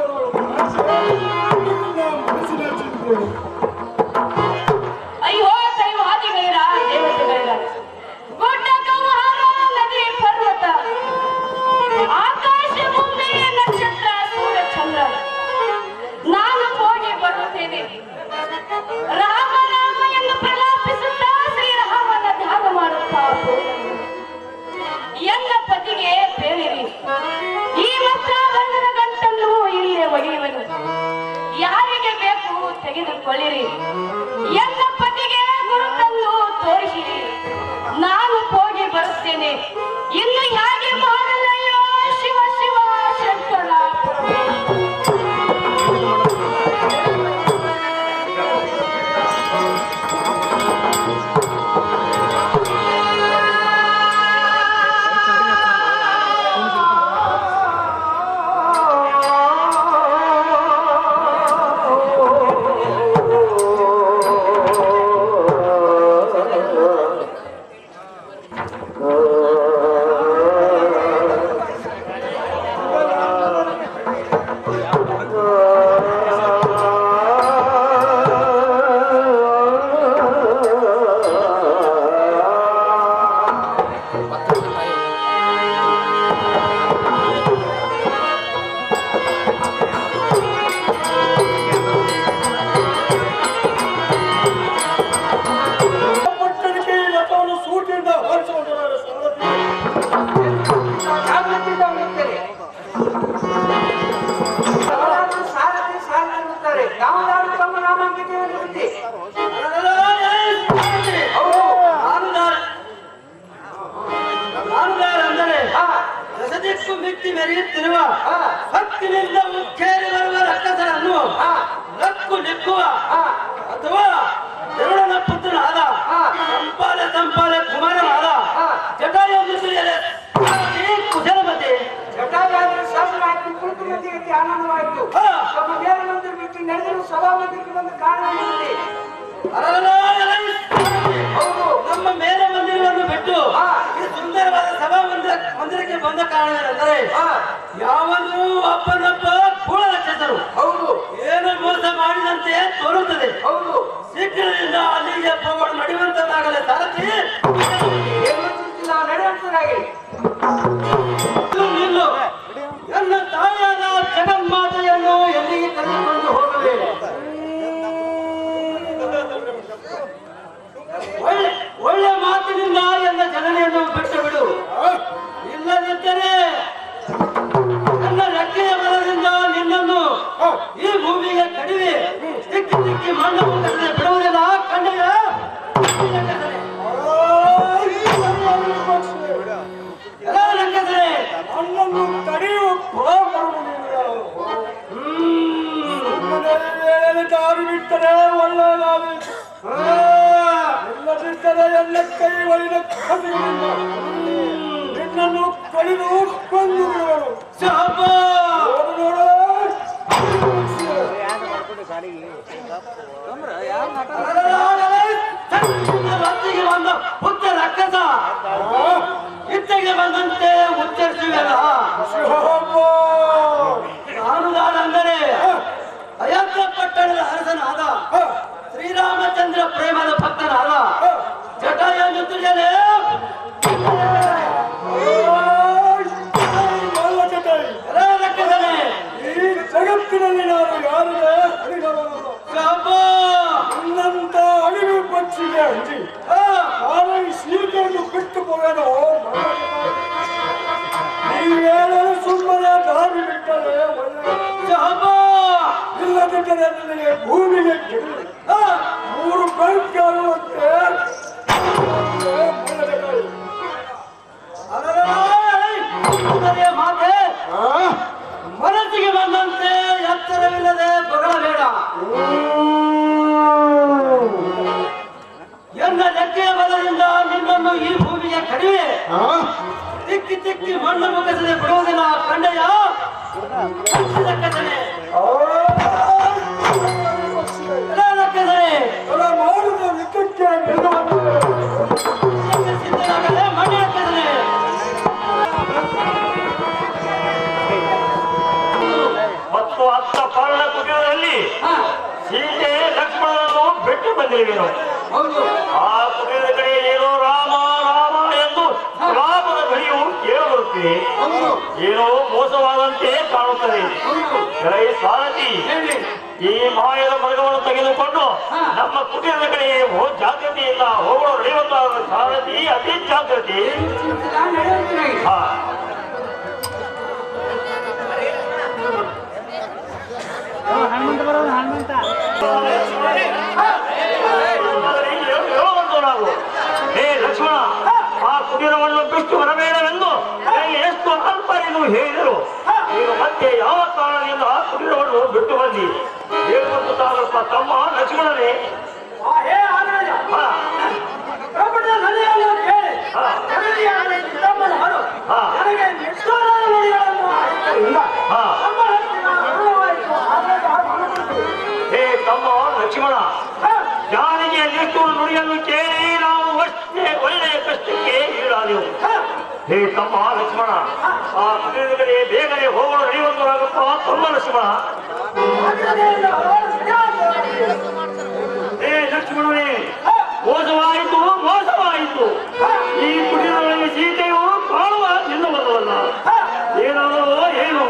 ಮನಸ್ಸಿನ ಚಿಂತೆ. ಅಯ್ಯೋ ದೈವಾದಿಗೈರ ದೇವತೆಗೈರ ಗುಡ್ಡ ಗಂಗಾರ ನದಿ ಪರ್ವತ ಆಕಾಶ ಭೂಮಿ ನಕ್ಷತ್ರ ಸೂರ್ಯ ಚಂದ್ರ ನಾನು ಹೋಗಿ ಬರುತ್ತೇನೆ. ರಾಮ ರಾಮ ಎಂದು ಪ್ರಲಾಪಿಸುತ್ತಾ ಶ್ರೀರಾಮನ ಧ್ಯಾನ ಮಾಡುತ್ತಾ ಎಲ್ಲ ಪತಿಗೆ ಬೇಡಿರಿ. ಈ ವಸ್ತ್ರಾಭರಣದ ಗಂಟನ್ನು ಇಲ್ಲೇ ಒಡೆಯುವನು. ಯಾರಿಗೆ ಬೇಕು ತೆಗೆದುಕೊಳ್ಳಿರಿ. ಎಲ್ಲ ಪತಿಗೆ ಗುರುತನ್ನು ತೋರಿಸಿರಿ. ನಾನು ಹೋಗಿ ಬರುತ್ತೇನೆ. ಇನ್ನು ಹೇಗೆ ಮಾಡಲಯ್ಯೋ ಶಿವ ಶಿವ ಶಂಕರ ಮಿಕ್ಕಿ ಮೆರೆಯುತ್ತಿರುವ ಹತ್ತಿನಿಂದ ಮುಖ್ಯೇರಿ ಬರುವ ರಕ್ಕಸರನ್ನು ನಕ್ಕು ನಿಕ್ಕುವ ಅಥವಾ ಗರುಡನ ಪುತ್ರನಾದ ಸಂಪಾಲೆ ಕುಮಾರನಾದ ಜಟಾಯುವನ್ನು ತಿಳಿಯಲೆ ಕುಶಲಮತಿ ಜಟಾಯಾದ್ರೆ ಶಾಸನ ಹಾಕಿ ಕುಳಿತುಮತಿಗೆ ಆನಂದವಾಯಿತು. ನಮ್ಮ ಬೇರೆ ಮಂದಿರ ಬಿಟ್ಟು ನಡೆದರೂ ಸಭಾಮಂದಿರಕ್ಕೆ ಬಂದ ಕಾರಣ ಹೌದು, ನಮ್ಮ ಮೇಲೆ ಮಂದಿರವನ್ನು ಬಿಟ್ಟು ಈ ಸುಂದರವಾದ ಸಭಾ ಮಂದಿರಕ್ಕೆ ಬಂದ ಕಾರಣವೇನೆಂದರೆ ಯಾವನು ಒಬ್ಬನೊಬ್ಬ ಕೂಡ ರಕ್ಷಿಸರು. ಹೌದು, ಏನು ಮೋಸ ಮಾಡಿದಂತೆ ತೋರುತ್ತದೆ. ಹೌದು, ಶೀಘ್ರದಿಂದ ಅಲ್ಲಿಗೆ ಹೋಗೋಣ ನಡೆಯುವಂತಾಗಲೇ ಸಾರಥಿ ನಡೆಯುವಂತಾಗಿ ನಿಲ್ಲು. ನನ್ನ ತಾಯಿಯಾದ ಜಗನ್ಮಾತೆಯನ್ನು ಎಲ್ಲಿಗೆ ಕರೆದುಕೊಂಡು ಹೋಗಲೇ ಒಳ್ಳೆ ಮಾತಿನಿಂದ ಎಲ್ಲ ಜನನೆಯನ್ನು ಬಿಟ್ಟು ಬಿಡು. ಇಲ್ಲದಿದ್ದರೆ ನನ್ನ ರೆಕ್ಕೆಯ ಬಲದಿಂದ ನಿನ್ನನ್ನು ಈ ಭೂಮಿಗೆ ಕಡಿವೆ ದಿಕ್ಕಿ ದಿಕ್ಕಿ ಮಣ್ಣು ಮುಖದಲ್ಲಿ ಬಿಡುವುದಿಲ್ಲ. ಕಂಡೆಯ ಎಲ್ಲ ಲೆಕ್ಕದರೆ ನನ್ನನ್ನು ತಡೆಯುವ ದಾರಿ ಬಿಟ್ಟರೆ ಒಳ್ಳೆಯದಾಗಬೇಕು. ಇಲ್ಲದಿದ್ದರೆ ಎಲ್ಲ ಕೈ ಒಯ್ದ ಕಥೆಗಳಿಂದ ನಿನ್ನನ್ನು ಕಡಿದು ಕೊಂದು ಬಿಡುವರು. ಹೊತ್ತಿಗೆ ಬಂದ ಹುತ್ತ ರಕ್ಕಸ ಇತ್ತೆಗೆ ಬಂದಂತೆ ಉಚ್ಚರಿಸುವೆಲ್ಲ. ನಾನುದಾರೆಂದರೆ ಅಯೋಧ್ಯ ಪಟ್ಟಣದ ಅರಸನಾದ ಶ್ರೀರಾಮಚಂದ್ರ ಪ್ರೇಮದ ಭಕ್ತನಾದ ಜಟಾಯುವನ್ನು ತಿಳಿಯಲೇ ಈ ಜಗತ್ತಿನಲ್ಲಿ ನಾನು ಯಾರಿಗೆ ನನ್ನಂತ ಅಳಿವು ಪಕ್ಷಿಗೆ ಹಂಚಿ ನಾನು ಈ ಸೀತೆಯನ್ನು ಬಿಟ್ಟು ಹೋಗಲು ನೀವೇನೋ ಸುಮ್ಮನೆ ದಾರಿ ಬಿಟ್ಟರೆ ಇಲ್ಲದಿದ್ದರೆ ನನಗೆ ಭೂಮಿಗೆ ಕೆಡಲಿ 3 ಬೆಂಕಿ ಆಗುವಂತೆ ಮಾತೆ ಮನಸ್ಸಿಗೆ ಬಂದಂತೆ ಎತ್ತರವಿಲ್ಲದೆ ಬೊಗಳಬೇಡ. ಎನ್ನ ಲೆಕ್ಕೆಯ ಬಲದಿಂದ ನಿನ್ನನ್ನು ಈ ಭೂಮಿಗೆ ಕಡಿವೆ ತಿಕ್ಕಿ ತಿಕ್ಕಿ ಮಣ್ಣು ಮುಗಿಸದೆ ಬಿಡುವುದಿಲ್ಲ. ಕಂಡೆಯ ಲೆಕ್ಕದನೆ ಮಾಡಿದ ವಿಕಕ್ಕೆ ಸಿದ್ಧರಾಗಲೇ ಮಣ್ಣು ಲೆಕ್ಕದನೆ ಬಂದಿರುವೆನು. ಆ ಕುಟೀರದ ಕಡೆ ಏನೋ ರಾಮ ರಾಮ ಎಂದು ರಾಮನ ಧ್ವನಿಯು ಕೇಳಬರುತ್ತಿದೆ. ಏನೋ ಮೋಸವಾದಂತೆ ಕಾಣುತ್ತದೆ. ಸಾರಥಿ, ಈ ಮಾಯದ ಮೃಗವನ್ನು ತೆಗೆದುಕೊಂಡು ನಮ್ಮ ಕುಟೀರದ ಕಡೆ ಜಾಗೃತಿಯಿಂದ ಹೋಗಲು ನಡೆಯುವಂತಹ ಸಾರಥಿ ಅತಿ ಜಾಗೃತಿ. ನಾವು ಹೇ ಲಕ್ಷ್ಮಣ, ಆ ಕುಟೀರವನ್ನು ಬಿಟ್ಟು ಬರಬೇಡವೆಂದು ನನಗೆ ಎಷ್ಟು ಅಲ್ಪ ಎಂದು ಹೇಳಿದರು. ಈಗ ಮತ್ತೆ ಯಾವ ಕಾರಣದಿಂದ ಆ ಕುಟೀರವನ್ನು ಬಿಟ್ಟು ಬಂದಿ ಹೇಳುವಂತಾಗಲ್ಪ ತಮ್ಮ ಲಕ್ಷ್ಮಣನೇ. ಹೇ ತಮ್ಮ ಲಕ್ಷ್ಮಣ, ಜಾನಿಗೆ ನಿಷ್ಠೂರ ನುಡಿಯನ್ನು ಕೇಳಿ ನಾವು ಅಷ್ಟೇ ಒಳ್ಳೆಯ ಕಷ್ಟಕ್ಕೆ ಈಡಾದೆವು. ಹೇ ತಮ್ಮ ಲಕ್ಷ್ಮಣ, ಆ ಕುಟೀರದಲ್ಲಿ ಬೇಗನೆ ಹೋಗಲು ನಡೆಯುವಂತಾಗಪ್ಪ ತಮ್ಮ ಲಕ್ಷ್ಮಣ. ಹೇ ಲಕ್ಷ್ಮಣನೇ, ಮೋಸವಾಯಿತು ಮೋಸವಾಯಿತು. ಈ ಕುಟೀರದಲ್ಲಿ ಸೀತೆಯು ಕಾಣುವ ನಿಲ್ಲಬಲ್ಲವಲ್ಲ. ಏನಾದರೂ ಏನು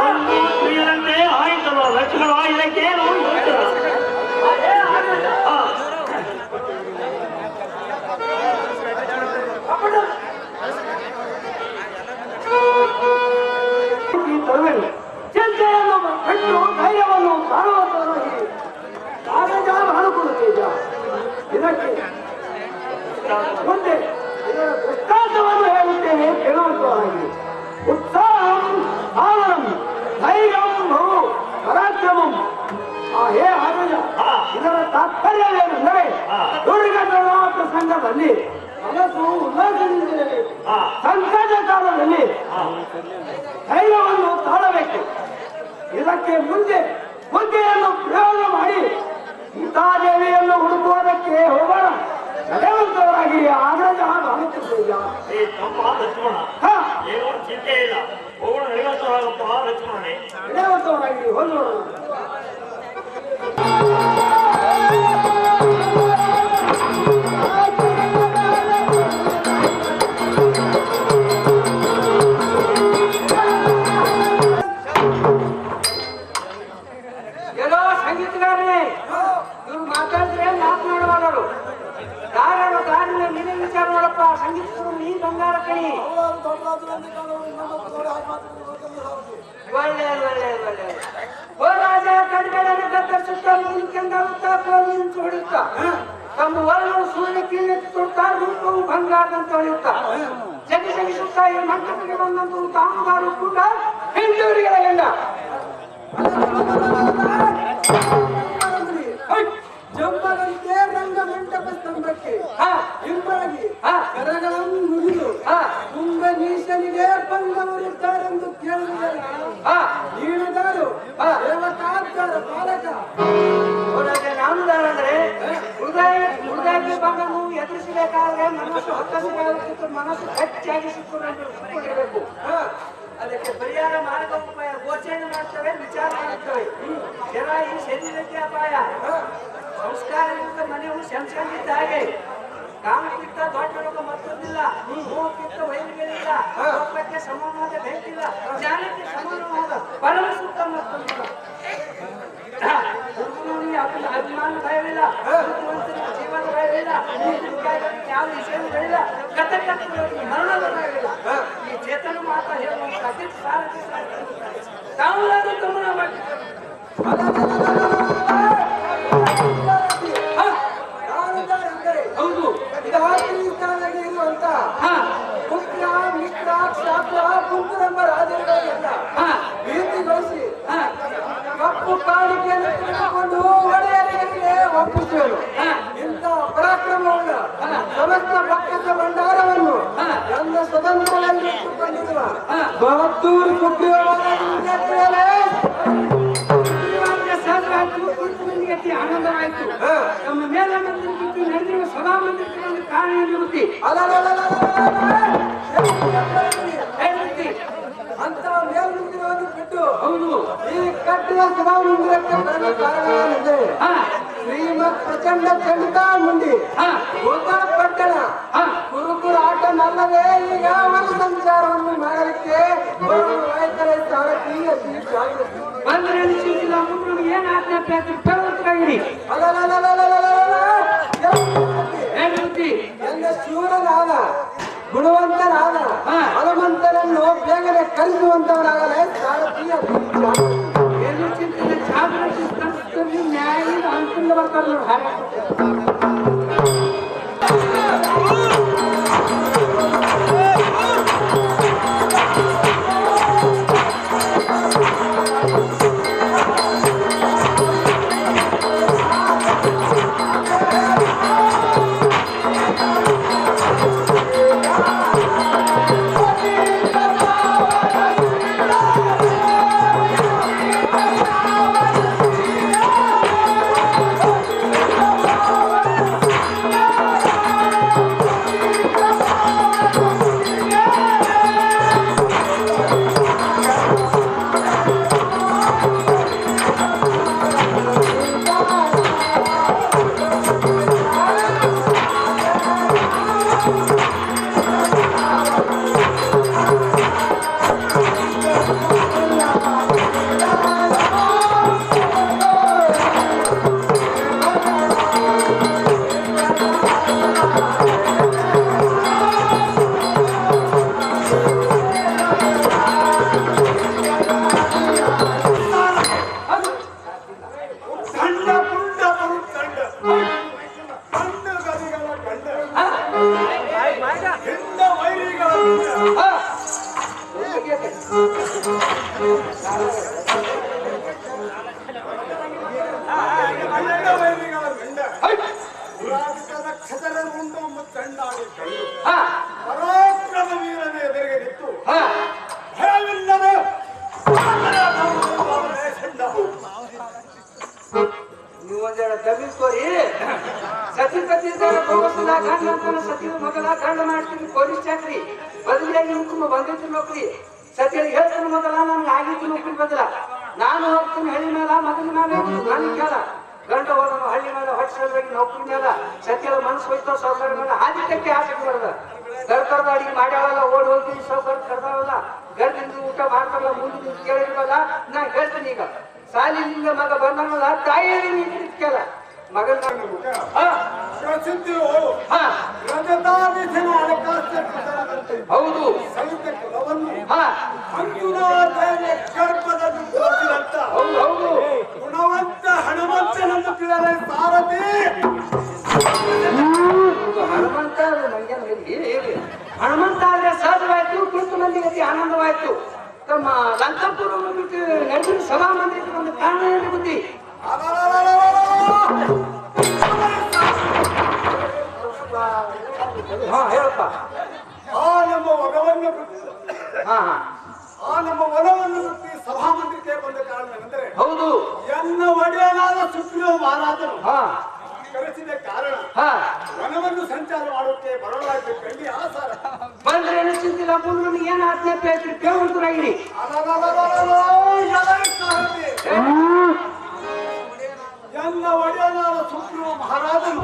ಒಂದು ಸ್ತ್ರೀಯರಂತೆ ಆಯಿತಲ್ಲ ಲಕ್ಷ್ಮಣ, ಇದಕ್ಕೇನು ಚಿಂತೆಯನ್ನು ಬಿಟ್ಟು ಧೈರ್ಯವನ್ನು ಕಾಣುವಂತಾಗಿ ಮಾಡಿಕೊಳ್ಳುತ್ತೇಜ. ಇದಕ್ಕೆ ಮುಂದೆ ಇದರ ದೃಷ್ಟಾಂತವನ್ನು ಹೇಳುತ್ತೇನೆ, ಕೇಳುವಂತವಾಗಿ. ಉತ್ಸಾಹಂ ಆನರಂ ಧೈರ್ಯಂ ಬಹು ಪರಾಕ್ರಮಂ. ಹೇ ಆನಂದ, ಇದರ ತಾತ್ಪರ್ಯವೇನೆಂದರೆ ದುರ್ಘಟನ ಪ್ರಸಂಗದಲ್ಲಿ ಮನಸ್ಸು ಉಲ್ಲಾಸದಿಂದಿರಬೇಕು. ಸಂಕಟ ಕಾಲದಲ್ಲಿ ಧೈರ್ಯವನ್ನು ತಾಳಬೇಕು. ಇದಕ್ಕೆ ಮುಂದೆ ಬುದ್ಧಿಯನ್ನು ಪ್ರಯೋಗ ಮಾಡಿ ಸೀತಾದೇವಿಯನ್ನು ಹುಡುಕುವುದಕ್ಕೆ ಹೋಗೋಣ. ನಡೆಯುವಂತವರಾಗಿ ಆನಂದ ಮಾಡುತ್ತಿದ್ದೇವೆ. ಏನೋ ಚಿಂತೆ ಇಲ್ಲ, ಹೋಗೋಣ ನಡೆಯುವಂತವರಾಗಪ್ಪ ಲಕ್ಷ್ಮಣನೇ. ನಡೆಯುವಂತವರಾಗಿ ಹೋಗೋಣ. ಎಲ್ಲೋ ಸಂಗೀತಗಾರರೇ, ನೀವು ಮಾತಾಡಿದ್ರೆ ಮಾತನಾಡುವವರು ದಾರರು ದಾರಿನ ನಿನ್ನ ವಿಚಾರ ನೋಡಪ್ಪ. ಸಂಗೀತರು ನೀ ಬಂಗಾರ ಕಣಿ. ಒಳ್ಳೆಯದು ಒಳ್ಳೆಯದು ಒಳ್ಳೆಯದು. ಓ ರಾಜ ಕಡ್ಗಳನ್ನು ಕತ್ತರಿಸುತ್ತಾ ಮುಂದೆಂದಾಗುತ್ತಾ ಕೋಲಿಂಚು ಹೊಡೆಯುತ್ತಾ ತಮ್ಮ ಒಳಗಳು ಸೂರ್ಯ ಕೀಳೆತ್ತಿ ತೊಡ್ತಾ ರೂಪವು ಬಂಗಾರದಂತೆ ಹೊಳೆಯುತ್ತಾ ಜಗಿಸುತ್ತಾ ಈ ಮಂಟಪಕ್ಕೆ ಬಂದಂತೂ ತಾಮಗಾರು ಕೂಡ ಹಿಂದೂರಿಗಳ ಗಂಡ ಜಂಬರಂತೆ ರಂಗ ಮಂಟಪ ಸ್ತಂಭಕ್ಕೆ ಹಿಂಬಾಗಿ ಕರಗಳನ್ನು ನುಡಿದು ತುಂಬ ನೀಶನಿಗೆ ಬಂದವರಿದ್ದಾರೆಂದು ಕೇಳಿದರೆ ನೀಡುದಾರು ದೇವತಾಕಾರ ಪಾಲಕ. ನಾನುದಾರಂದ್ರೆ ಹೃದಯಕ್ಕೆ ಬಂದನ್ನು ಎದುರಿಸಬೇಕಾದ್ರೆ ಮನಸ್ಸು ಹತ್ತಸಿಗಾಗುತ್ತಿತ್ತು, ಮನಸ್ಸು ಹೆಚ್ಚಾಗಿ ಸುತ್ತುಕೊಂಡಿರಬೇಕು. ಅದಕ್ಕೆ ಪರಿಹಾರ ಮಾರ್ಗ ಉಪಾಯ ಗೋಚರಣೆ ಮಾಡ್ತವೆ, ವಿಚಾರ ಮಾಡುತ್ತವೆ. ಜನ ಈ ಶರೀರಕ್ಕೆ ಅಪಾಯ. ಸಂಸ್ಕಾರಯುಕ್ತ ಮನೆಯು ಶಂಶನಿದ್ದ ಹಾಗೆ. ಕಾಮಕ್ಕಿಂತ ದೊಡ್ಡ ರೋಗ ಮತ್ತೊಂದಿಲ್ಲ, ಮೋಹಕ್ಕಿಂತ ವೈರಿಗಳಿಲ್ಲ, ಕೋಪಕ್ಕೆ ಸಮಾನವಾದ ಬೇಕಿಲ್ಲ, ಜ್ಞಾನಕ್ಕೆ ಸಮಾನವಾದ ಪರಮ ಸೂಕ್ತ ಮತ್ತೊಂದಿಲ್ಲ. ಹುಡುಗನಿಗೆ ಅಭಿಮಾನ ಭಯವಿಲ್ಲ, ಜೀವನ ಭಯವಿಲ್ಲ, ಯಾವ ವಿಷಯಗಳಿಲ್ಲ, ಕಥಕಥೆಗಳಿಗೆ ಮರಣದ ಭಯವಿಲ್ಲ. ಈ ಚೇತನ ಮಾತ್ರ ಹೇಳುವಂತ ಅತಿ ಸಾರಥಿ ತಾವುದಾದ್ರೂ ಗಮನ ಮಾಡಿ. ಹೌದು, ರಾತ್ರಿ ಇರುವಂತ ಪುತ್ರ ಮಿತ್ರ ಶಾಪ ಕುಂಕುರಂಬ ರಾಜರುಗಳಿಗೆಲ್ಲ ಭೀತಿಗೊಳಿಸಿ ಕಪ್ಪು ಕಾಣಿಕೆಯನ್ನು ತೆಗೆದುಕೊಂಡು ಒಡೆಯರಿಗೆ ಒಪ್ಪಿಸುವರು. ಇಂಥ ಪರಾಕ್ರಮವುಳ್ಳ ಸಮಸ್ತ ಭಕ್ತ ಭಂಡಾರವನ್ನು ನನ್ನ ಸ್ವತಂತ್ರವಾಗಿ ಇಟ್ಟುಕೊಂಡಿರುವ ಬಹದ್ದೂರು ಆನಂದವಾಯಿತು. ನಮ್ಮ ಮೇಲೆ ನಡೆದಿರುವ ಸಭಾ ಮಂದಿರಕ್ಕೆ ಕಾರಣ ನಿವೃತ್ತಿ ಅಂತ ಮೇಲ್ಮಂದಿರವನ್ನು ಬಿಟ್ಟು ಹೌದು ಈ ಕಟ್ಟಿದ ಸಭಾ ಮಂದಿರಕ್ಕೆ ಬರಲು ಕಾರಣವೇನೆಂದರೆ ಶ್ರೀಮತ್ ಪ್ರಚಂಡ ಚಂಡಿಕಾ ಮುಂಡಿ ಗೋಕುಲ ಪಟ್ಟಣ ಕುರುಕುರ ಆಟ ನಲ್ಲದೆ ಈಗ ಅವರ ಸಂಚಾರವನ್ನು ಮಾಡಲಿಕ್ಕೆ ರೈತರ ಸಾರಥಿ ಅತಿ ಜಾಗೃತಿ ಬಂದ್ರೆ ಮುಂದೆ ಏನ್ ಆಜ್ಞಾಪಿರಿ ಎಲ್ಲ ಶಿವರನಾದ ಗುಣವಂತನಾದ ಹನುಮಂತನನ್ನು ಬೇಗನೆ ಕಲಿಸುವಂತವನಾಗಲೇ ಸಾರಥಿ ಅತಿ ಜಾಗೃತಿ ನ್ಯಾಯ ಅನುಕೂಲ ಬರ್ತಾರೆ ಪೊಲೀಸ್ ಚಾಕ್ರಿ ಬದಲಿಯಾಗಿ ಬಂದಿತ್ತು ನೌಕರಿ ಸತ್ಯರಿಗೆ ಹೇಳ್ತೀನಿ ಮೊದಲ ನನ್ಗೆ ಆಗಿತ್ತು ನೌಕರಿ ಬದಲ ನಾನು ಹೋಗ್ತೀನಿ ಹಳ್ಳಿ ಮೇಲೆ ಮಗನ ಮೇಲೆ ನನ್ನ ಕೇಳ ಗಂಡ ಹೋದನು ಹಳ್ಳಿ ಮೇಲೆ ಹೊಟ್ಟೆ ನೌಕರಿ ಮೇಲೆ ಸತ್ಯದ ಮನಸ್ಸು ಹೋಯ್ತಾವ ಸೌಕರ್ಯ ಮೇಲೆ ಆದಿತ್ಯಕ್ಕೆ ಆಸೆ ಬರದ ಕರ್ಕರ್ದ ಅಡಿಗೆ ಮಾಡ್ಯಾವಲ್ಲ ಓಡಿ ಹೋಗ್ತೀನಿ ಸೌಕರ್ಯ ಕರ್ದಾವಲ್ಲ ಗರ್ದಿಂದ ಊಟ ಮಾಡ್ತಾರಲ್ಲ ಮುಂದೆ ಕೇಳಿರ್ಬಲ್ಲ ನಾ ಹೇಳ್ತೀನಿ ಈಗ ಸಾಲಿನಿಂದ ಮಗ ಬಂದನಲ್ಲ ತಾಯಿಯಲ್ಲಿ ಕೇಳ ಮಗನ ಹೌದು ಹೌದು ಗುಣವಂತ ಹನುಮಂತನನ್ನು ತಿಳಿದರೆ ಸಾರಥಿ ಹನುಮಂತ ಹನುಮಂತ ಆದ್ರೆ ಸಹಜವಾಯ್ತು ಕುಂತು ಮಂದಿಗೆ ಆನಂದವಾಯ್ತು ತಮ್ಮ ಲಂಕಾಪುರ ಬಿಟ್ಟು ನಡೆಸಿದ ಸಭಾ ಮಂದಿರಕ್ಕೆ ಒಂದು ಕಾರಣ ಏನು ಬುದ್ಧಿ ಹೇಳಪ್ಪ ಆ ನಮ್ಮ ವನವನ್ನು ಬಿಟ್ಟು ಸಭಾ ಮಂದಿರಕ್ಕೆ ಬಂದ ಕಾರಣವೆಂದರೆ ಹೌದು ಎನ್ನ ಒಡೆಯನಾದ ಸುಗ್ರೀವ ಮಹಾರಾಜನು ಕರೆಸಿದ ಕಾರಣ ವನವನ್ನು ಸಂಚಾರ ಮಾಡೋಕೆ ಬರಲಾಗಿ ಕಂಡಿ ಆಸಾರ ಬಂದ್ರೆ ಏನು ಚಿಂತಿಲ್ಲ ನಮಗೆ ಏನು ಆಜ್ಞಾಪಿ ಆಯ್ತು ಕೇಳುವಂತರಾಗಿರಿ ಎನ್ನ ಒಡೆಯನಾದ ಸುಗ್ರೀವ ಮಹಾರಾಜನು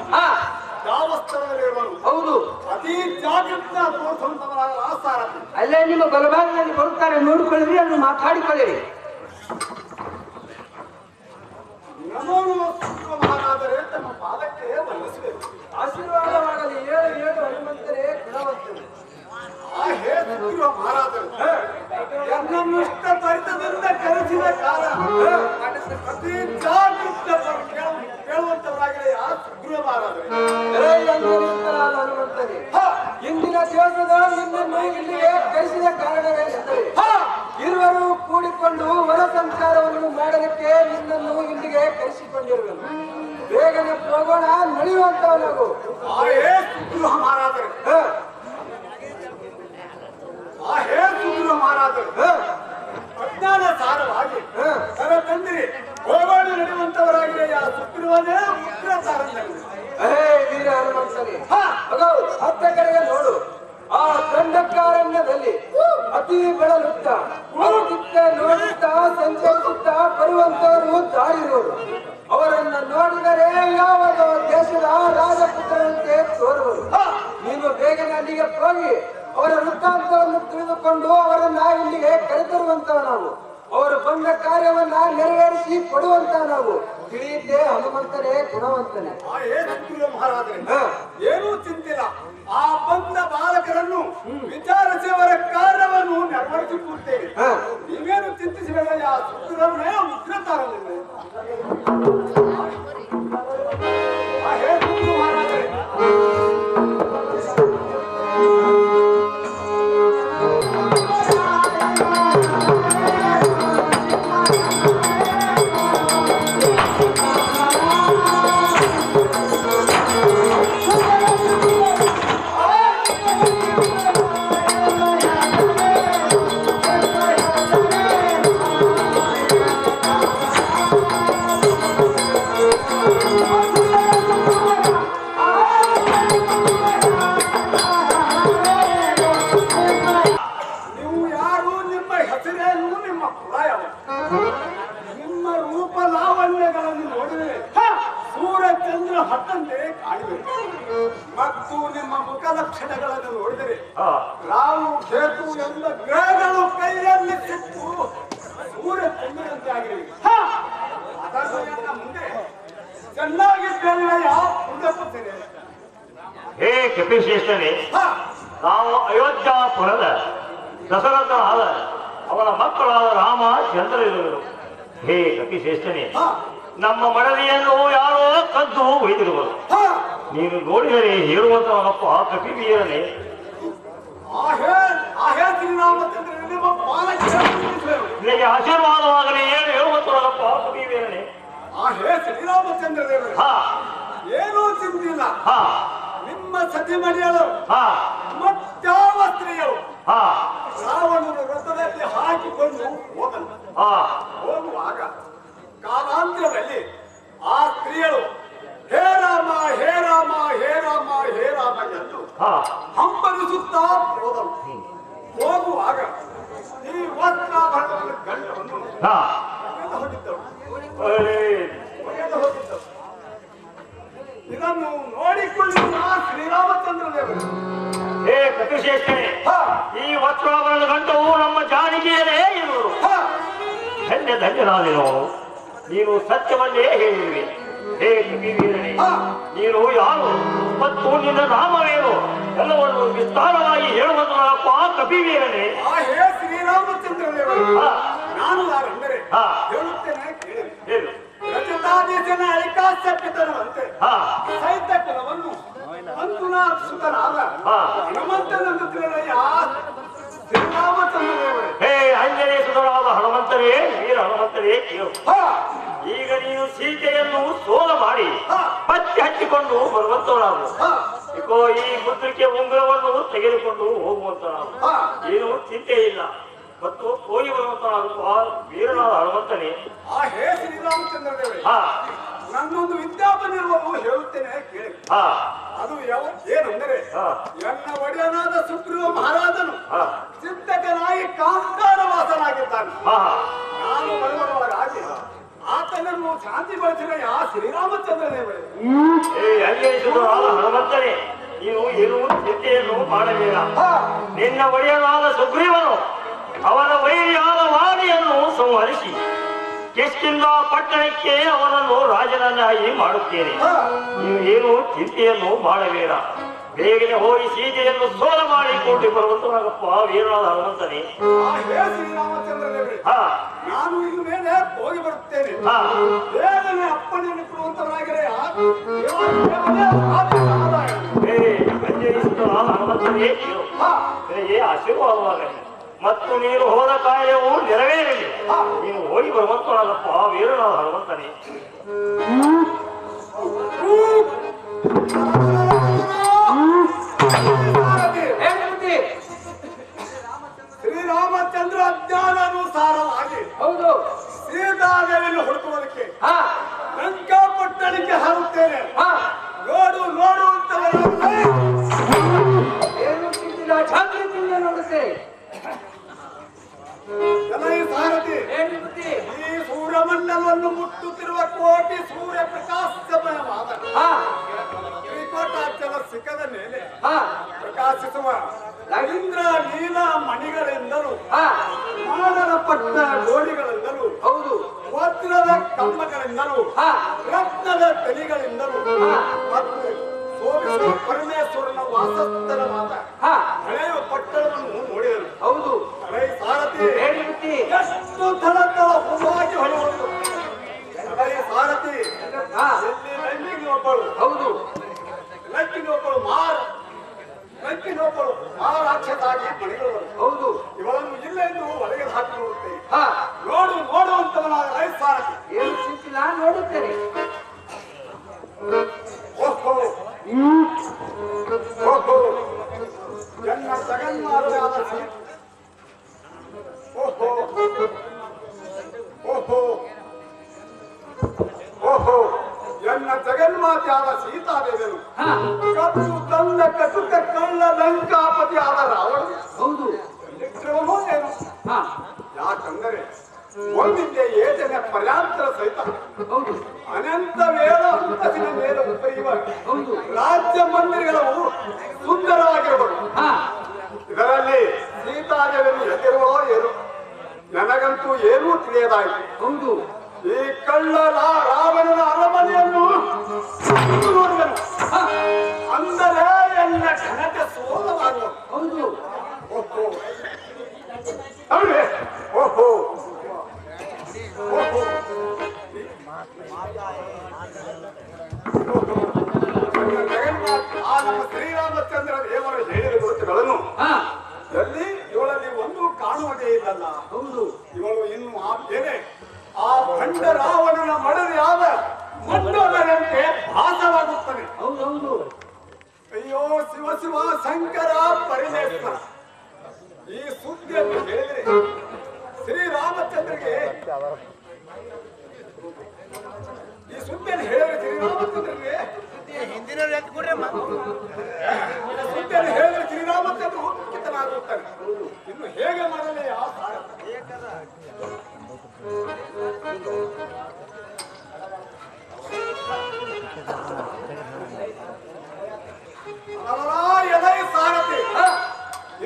ಯಾವ ಸ್ಥಳದಲ್ಲಿರುವನು ಹೌದು ಅತಿ ಜಾಗೃತ ತೋರಿಸುವಂತವರಾದ ಆಸಾರ ಅಲ್ಲೇ ನಿಮ್ಮ ಬಲಭಾಗದಲ್ಲಿ ಬರುತ್ತಾರೆ ನೋಡಿಕೊಳ್ಳಿರಿ ಅದನ್ನು ಮಾತಾಡಿಕೊಳ್ಳಿರಿ ನಮೋ ಸುಗ್ರೀವ ಮಹಾರಾಜರೇ ತಮ್ಮ ಪಾದಕ್ಕೆ ವಂದಿಸಬೇಕು ಆಶೀರ್ವಾದವಾಗಲಿ ಏಳು ಏಳು ಹನುಮಂತರೇ ಗುಣವಂತರು ಆ ಹೇ ಸುಗ್ರೀವ ಮಹಾರಾಜರು ಎನ್ನನ್ನುಷ್ಟ ತ್ವರಿತದಿಂದ ಕರೆಸಿದ ಕಾರಣ ಅತಿ ಜಾಗೃತ ಕೇಳುವಂತವರಾಗಿದೆ ಆ ಸುಗ್ರೀವ ಮಹಾರಾಜರೇ ಹನುಮಂತರೇ ಇಂದಿನ ದಿವಸದ ನಿನ್ನನ್ನು ಇಲ್ಲಿಗೆ ಕರೆಸಿದ ಕಾರಣವೇನೆಂದರೆ ಇರುವರು ಕೂಡಿಕೊಂಡು ವನ ಸಂಚಾರವನ್ನು ಮಾಡಲಿಕ್ಕೆ ನಿನ್ನನ್ನು ಇಲ್ಲಿಗೆ ಕರೆಸಿಕೊಂಡಿರುವೆನು ಬೇಗನೆ ಹೋಗೋಣ ನಡೆಯುವಂತವನಾಗು ಆ ಹೇ ಸುಗ್ರೀವ ಮಹಾರಾಜರು ಅಜ್ಞಾನ ಸಾರವಾಗಿ ತಂದಿರಿ ಹೋಗೋಣ ನಡೆಯುವಂತವರಾಗಿದೆ ಆ ಸುಗ್ರೀವನೇ ಉಗ್ರ ಸಾರದಲ್ಲಿ ವೀರ ಹನುಮಂತನೇ ಹತ್ತ ಕಡೆಗೆ ನೋಡು ಆ ದಂಡಕಾರಣ್ಯದಲ್ಲಿ ಅತಿ ಬೆಳಲುತ್ತ ನೋಡುತ್ತಾ ಸಂಚರಿಸುತ್ತಾ ಬರುವಂತವರು ದಾರಿರೋರು ಅವರನ್ನ ನೋಡಿದರೆ ಮಾಡುವಂತ ನಾವು, ಅವರು ಬಂದ ಕಾರ್ಯವನ್ನ ನೆರವೇರಿಸಿ ಕೊಡುವಂತ ನಾವು. ತಿಳಿಯುತ್ತೆ ಹನುಮಂತನೇ ಗುಣವಂತನೇ. ಮಹಾರಾಜರೇ, ಏನೂ ಚಿಂತಿಲ್ಲ. ಆ ಬಂದ ಬಾಲಕರನ್ನು ವಿಚಾರಿಸಿ ಅವರ ಕಾರ್ಯವನ್ನು ನೆರವೇರಿಸಿಕೊಡ್ತೇವೆ. ನೀವೇನು ಚಿಂತಿಸಬೇಡ. ಆ ಸುಗ್ರೀವನೇ ಉಗ್ರತಾರಲಿಲ್ಲ. ಮಹಾರಾಜರೇ, ಮತ್ತು ನಿಮ್ಮ ಮುಖಲಕ್ಷಣಗಳನ್ನು ನೋಡಿದರೆ ರಾವು ಕೇತು ಎಂಬ ಗ್ರಹಗಳು ಕೈಯಲ್ಲಿ ಸಿಕ್ಕು ಸೂರ್ಯ ಚಂದ್ರನಂತೆ ಆಗಿವೆ. ಅದರ ಮುಂದೆ ಚೆನ್ನಾಗಿ ಪುಣ್ಯಪುತ್ತೇನೆ. ಹೇ ಕಪಿಶ್ರೇಷ್ಠನೇ, ನಾವು ಅಯೋಧ್ಯಾಪುರದ ದಶರಥನಾದ ಅವನ ಮಕ್ಕಳಾದ ರಾಮ ಚಂದ್ರರು. ಹೇ ಕಪಿಶ್ರೇಷ್ಠನೇ, ನಮ್ಮ ಮಡದಿಯನ್ನು ಯಾರೋ ಕದ್ದು ಒಯ್ದಿರುವರು. ನೀನು ನೋಡಿದರೆ ಹೇಳುವಂತವನಪ್ಪ ಕಪಿವೀರನೇ. ನಿನಗೆ ಆಶೀರ್ವಾದವಾಗಲಿ ಏನು ಹೇಳುವಂತವನಪ್ಪ ಕಪಿವೀರನೇ. ಶ್ರೀರಾಮಚಂದ್ರ ದೇವರು ಏನೂ ಚಿಂತಿಲ್ಲ. ನಿಮ್ಮ ಸತಿಮಣಿಯಳು ಮತ್ತಾವ ಸ್ತ್ರೀಯಳು ರಾವಣನ ರಥದಲ್ಲಿ ಹಾಕಿಕೊಂಡು ಹೋಗಲು ಹೋಗುವಾಗ ಕಾಲಾಂತರದಲ್ಲಿ ಆ ಸ್ತ್ರೀಯಳು ಹೇ ರಾಮ ಹೇ ರಾಮ ಹೇ ರಾಮ ಹೇ ರಾಮ ಎಂದು ಹಂಬಲಿಸುತ್ತಾ ಹೋದಳು. ಹೋಗುವಾಗ ಈ ವಸ್ತ್ರಾಭರಣವನ್ನು ಗಂಡವನ್ನು ಹೊಡಿದ್ದಳು. ಇದನ್ನು ನೋಡಿಕೊಳ್ಳುವ ಶ್ರೀರಾಮಚಂದ್ರ ದೇವರು. ಹೇ ಕಪಿಶ್ರೇಷ್ಠನೇ, ಈ ವಸ್ತ್ರಾಭರಣ ಗಂಟವು ನಮ್ಮ ಜಾನಕಿಯರೇ ಇರುವರು. ಧನ್ಯನಾದೆನು, ನೀನು ಸತ್ಯವನ್ನೇ ಹೇಳಿರುವೆ. ಹೇ ಕಪಿವೀರನೇ, ನೀನು ಯಾರು ಮತ್ತು ನಿನ್ನ ನಾಮವೇನು ಎಲ್ಲವನ್ನು ವಿಸ್ತಾರವಾಗಿ ಹೇಳುವಂತನಪ್ಪ ಕಪಿವೀರನೇ. ಹೇ ಶ್ರೀರಾಮಚಂದ್ರ ದೇವರು, ನಾನು ಯಾರೆಂದರೆ ಹೇಳುತ್ತೇನೆ ಕೇಳಿ. ರಜತಾದೇಶನ ಅಳಿಕಾಶ್ಯಪಿತನವಂತೆ ಸೈತ ಕುಲವನ್ನು ಮಂತುನ ಸುತನಾದ ಹನುಮಂತನನ್ನು ತಿಳಿದ ಶ್ರೀರಾಮಚಂದ್ರ ದೇವರೇ. ಹೇ ಆಂಜನೇಯ ಸುತನಾದ ಹನುಮಂತನೇ, ವೀರ ಹನುಮಂತನೇ ಕೇಳು. ಈಗ ನೀನು ಸೀತೆಯನ್ನು ಸೋಲ ಮಾಡಿ ಪತ್ತೆ ಹಚ್ಚಿಕೊಂಡು ಬರುವಂತವನಾಗು. ಇಕೋ ಈ ಮುದ್ರಿಕೆ ಉಂಗುರವನ್ನು ತೆಗೆದುಕೊಂಡು ಹೋಗುವಂತನಾಗು. ಏನು ಚಿಂತೆ ಇಲ್ಲ. ಮತ್ತು ಹೋಗಿ ಬರುವಂತನಾಗುವ ವೀರನಾದ ಹನುಮಂತನೇ. ಹೇ ಶ್ರೀರಾಮಚಂದ್ರ ದೇವರೇ, ನನ್ನೊಂದು ವಿಜ್ಞಾಪನೆ ಇರುವುದು ಹೇಳುತ್ತೇನೆ ಕೇಳಿ. ಅದು ಏನೆಂದರೆ, ನನ್ನ ಒಡೆಯನಾದ ಸುಗ್ರೀವ ಮಹಾರಾಜನು ಚಿಂತಕನಾಗಿ ಕಾಂತಾರವಾಸನಾಗಿದ್ದಾನೆ. ನಾನು ಬರುವವರಾಗಿ ಆತನನ್ನು ಶಾಂತಿಗೊಳಿಸಿದ ಶ್ರೀರಾಮಚಂದ್ರ ದೇವರೇ. ಹನುಮಂತನೇ, ನೀನು ಏನು ಚಿಂತೆಯನ್ನು ಮಾಡಬೇಡ. ನಿನ್ನ ಒಡೆಯನಾದ ಸುಗ್ರೀವನು ಅವನ ವೈರಿಯಾದ ವಾಣಿಯನ್ನು ಸಂಹರಿಸಿ ಕಿಷ್ಕಿಂಧ ಪಟ್ಟಣಕ್ಕೆ ಅವನನ್ನು ರಾಜನನ್ನಾಗಿ ಮಾಡುತ್ತೇನೆ. ನೀವು ಏನು ಚಿಂತೆಯನ್ನು ಮಾಡಬೇಡ. ಬೇಗನೆ ಹೋಗಿ ಸೀತೆಯನ್ನು ಸೋಲ ಮಾಡಿಕೊಂಡು ಬರುವಂತನಾಗಪ್ಪ ವೀರನಾದ ಹನುಮಂತನೇ. ಶ್ರೀರಾಮಚಂದ್ರ ದೇವರೇ, ನಾನು ಇನ್ನು ಮೇಲೆ ಹೋಗಿ ಬರುತ್ತೇನೆ. ಬೇಗನೆ ಅಪ್ಪಣೆಯನ್ನು ಕೊಡುವಂತವರಾಗಿರೇ ಹನುಮಂತನೇ, ನಿನಗೆ ಆಶೀರ್ವಾದವಾಗಲಿ ಮತ್ತು ನೀನು ಹೋದ ಕಾರ್ಯವು ನೆರವೇರಲಿ. ನೀನು ಹೋಗಿ ಬರುವಂತನಾಗಪ್ಪ ವೀರನಾದ ಹನುಮಂತನೇ. ಶ್ರೀರಾಮಚಂದ್ರ ಅಜ್ಞಾನಾನುಸಾರವಾಗಿ ಹೌದು ಸೀತಾದೇವಿಯನ್ನು ಹುಡುಕುವುದಕ್ಕೆ ಲಂಕಾಪಟ್ಟಣಕ್ಕೆ ಹಾರುತ್ತೇನೆ. ನೋಡು ನೋಡು ಅಂತ ನೋಡುತ್ತೆ. ಸಾರಥಿ, ಈ ಸೂರ್ಯಮಂಡಲವನ್ನು ಮುಟ್ಟುತ್ತಿರುವ ಕೋಟಿ ಸೂರ್ಯ ಪ್ರಕಾಶಮಯವಾದ ತ್ರಿಕೋಟಾಚಲ ಸಿಕ್ಕದ ಮೇಲೆ ಪ್ರಕಾಶಿಸುವ ಇಂದ್ರ ನೀಲ ಮಣಿಗಳೆಂದರು ಮಾನವ ಪದ್ಮಗಳಿಂದಲೂ ರತ್ನದ ತಳಿಗಳಿಂದಲೂ ಮತ್ತು ಸೋಮೇಶ್ವರ ಪರಮೇಶ್ವರನ ವಾಸಸ್ಥಳವಾದ ಹಳೆಯ ಪಟ್ಟಣವನ್ನು ನೋಡಿದರು. ಹೌದು, ಹಳೆ ಸಾರಥಿ ಹೇಳಿಬಿಟ್ಟಿ. ಎಷ್ಟು ತಳತಳ ಹೂವಾಗಿ ಹೊಳೆಯುವುದು. ಹಳೆಯ ಸಾರಥಿ ಎಲ್ಲಿ ಲಂಕಿನೊಬ್ಬಳು, ಹೌದು, ಲಂಕಿನೊಬ್ಬಳು ರಾಕ್ಷಸಾಗಿ ಮಣಿಗಳು. ಹೌದು, ಇವಳನ್ನು ಇಲ್ಲೆಂದು ಒಳಗೆ ಹಾಕಿ ನೋಡುತ್ತೇವೆ. ನೋಡುವಂತವನಾದ ಹಳೆ ಸಾರಥಿ. ಏನು ಚಿಂತಿಲ್ಲ, ನೋಡುತ್ತೇನೆ. ಓಹೋ ಓಹೋ ಎನ್ನ ಜಗನ್ಮಾತೆಯಾದ ಓಹೋ ಓಹೋ ಓಹೋ ಎನ್ನ ಜಗನ್ಮಾತೆಯಾದ ಸೀತಾದೇವಿಯನು ಕತ್ತು ತಂದ ಕಟುಕ ಕಳ್ಳ ಲಂಕಾಪತಿ ಆದ ರಾವಣ. ಹೌದು, ಏನು ಯಾಕಂದರೆ ಒಂದಿದ್ದೆ ಏಜನೆ ಪರ್ಯಾಂತರ ಸಹಿತ ಹೌದು, ಅನಂತ ವೇಳ ಅಂತಸಿನ ಮೇಲೆ ಉಪಯುವ ಹೌದು, ರಾಜ್ಯ ಮಂದಿರಗಳು ಸುಂದರವಾಗಿರಬಹುದು. ಇದರಲ್ಲಿ ಸೀತಾದೇವಿಯನ್ನು ಎದಿರುವೋ ಏನು ನನಗಂತೂ ಏನೂ ತಿಳಿಯದಾಯಿತು. ಹೌದು, ಈ ಕಳ್ಳ ರಾವಣನ ಅರಮನೆಯನ್ನು ನೋಡಿದನು. ಅಂದರೆ ಎನ್ನ ಘನತೆ ಸೋಲವಾಗುವ. ಹೌದು, ಓಹೋ ಅವಳೆ ಓಹೋ ಓಹೋ ಆ ನಮ್ಮ ಶ್ರೀರಾಮಚಂದ್ರ ದೇವರ ಹೇಳಿದ ಗುರುತುಗಳನ್ನು ಎಲ್ಲಿ ಇವಳಲ್ಲಿ ಒಂದು ಕಾಣುವುದೇ ಇಲ್ಲಲ್ಲ. ಹೌದು, ಇವಳು ಇನ್ನು ಆ ಬೇರೆ ಆ ಭಂಡ ರಾವಣನ ಮಡದಿಯಾದ ಮಂಡೋದರಂತೆ ಭಾಸವಾಗುತ್ತಾನೆ. ಹೌದು, ಅಯ್ಯೋ ಶಿವ ಶಿವ ಶಂಕರ ಪರಮೇಶ್ವರ. ಈ ಸುದ್ದಿಯನ್ನು ಹೇಳಿದರೆ ಶ್ರೀರಾಮಚಂದ್ರಗೆ ಶ್ರೀರಾಮಚಂದ್ರ ಉತ್ಕಿತನಾಗುತ್ತಾನೆ. ಇನ್ನು ಹೇಗೆ ಮಾಡಲೇ ಆ ಎದೈ ಸಾರಥಿ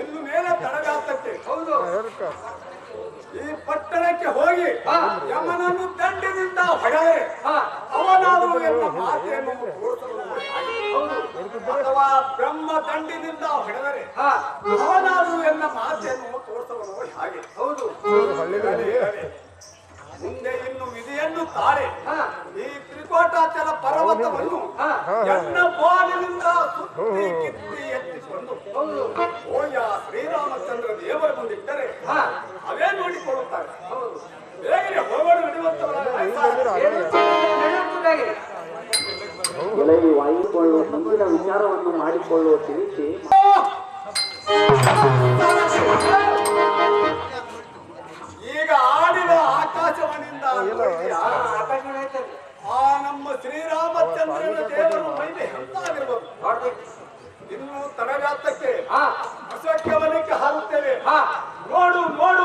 ಇನ್ನು ಮೇಲೆ ತಡಗಾತಕ್ಕೆ. ಹೌದು, ಈ ಪಟ್ಟಣಕ್ಕೆ ಹೋಗಿ ಯಮನನ್ನು ದಂಡಿನಿಂದ ಹೊಡೆದರೆ ಅವನಾದರೂ ಎನ್ನುವ ಮಾತೆಯನ್ನು ತೋರಿಸಲು, ಅಥವಾ ಬ್ರಹ್ಮ ದಂಡಿನಿಂದ ಹೊಡೆದರೆ ಅವನಾದರೂ ಎನ್ನ ಮಾತೆಯನ್ನು ತೋರಿಸಲು ಹಾಗೆ. ಹೌದು, ಮುಂದೆ ಇನ್ನು ವಿಧಿಯನ್ನು ತಾರೆ ಈ ತ್ರಿಕೋಟಾಚಲ ಪರ್ವತವನ್ನು ಎನ್ನ ಬಾಲಿನಿಂದ ಸುತ್ತಿ ಕಿತ್ತಿ ಎತ್ತಿಕೊಂಡು ಓಯ ಶ್ರೀರಾಮಚಂದ್ರ ದೇವರ ಮುಂದಿಟ್ಟರೆ ಅವೇ ನೋಡಿಕೊಳ್ಳುತ್ತಾರೆ. ಬೇಗನೆ ಹೋಗೋಣ ವಾಯಿಸಿಕೊಳ್ಳುವ ಮುಂದಿನ ವಿಚಾರವನ್ನು ಮಾಡಿಕೊಳ್ಳುವ ತಿಳಿಸಿ ಈಗ ಆಡಿದ ಆಕಾಶವಾಣಿಯಿಂದ ಆ ನಮ್ಮ ಶ್ರೀರಾಮಚಂದ್ರನ ದೇವರ ಮೈಲಿ ಎಂತಾಗಿರ್ಬೋದು. ಇನ್ನು ತಡಗಾತಕ್ಕೆ ಅಸಖ್ಯವನಕ್ಕೆ ಹಾರುತ್ತೇವೆ. ನೋಡು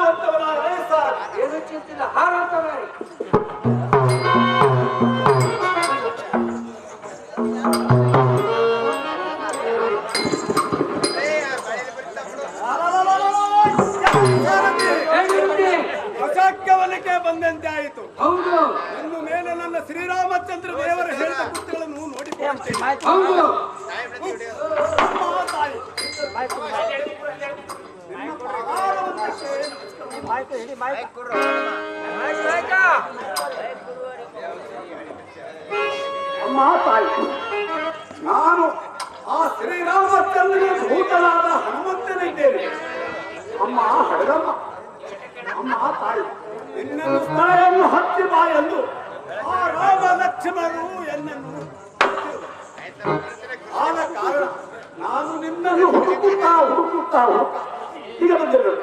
ಅಂತವನಾದ ಏನು ಚಿಂತಿಲ್ಲ, ಹಾರುತ್ತವೆ. ಅಸಖ್ಯವನಕ್ಕೆ ಬಂದಂತೆ ಆಯಿತು. ಹೌದು, ಇನ್ನು ಮೇಲೆ ನನ್ನ ಶ್ರೀರಾಮಚಂದ್ರ ದೇವರ ಹೇಳಿದ ಕೃತ್ಯಗಳನ್ನು ನೋಡಿಕೊಳ್ಳುತ್ತೇನೆ. ಹೌದು, ಅಮ್ಮ ತಾಯಿ, ನಾನು ಆ ಶ್ರೀರಾಮಚಂದ್ರನ ಭೂತನಾದ ಹನುಮಂತನಿದ್ದೇನೆ. ಅಮ್ಮ ಹಡಗಮ್ಮ, ಅಮ್ಮ ತಾಯಿ, ಇನ್ನೊಂದು ಸ್ಥಳವನ್ನು ಹತ್ತಿ ಬಾ ಎಂದು ಆ ರಾಮ ಲಕ್ಷ್ಮಣರು ಎನ್ನನ್ನು ಆದ ಕಾರಣ ನಾನು ನಿನ್ನನ್ನು ಹುಡುಕುತ್ತಾ ಈಗ ಬಂದಿರು.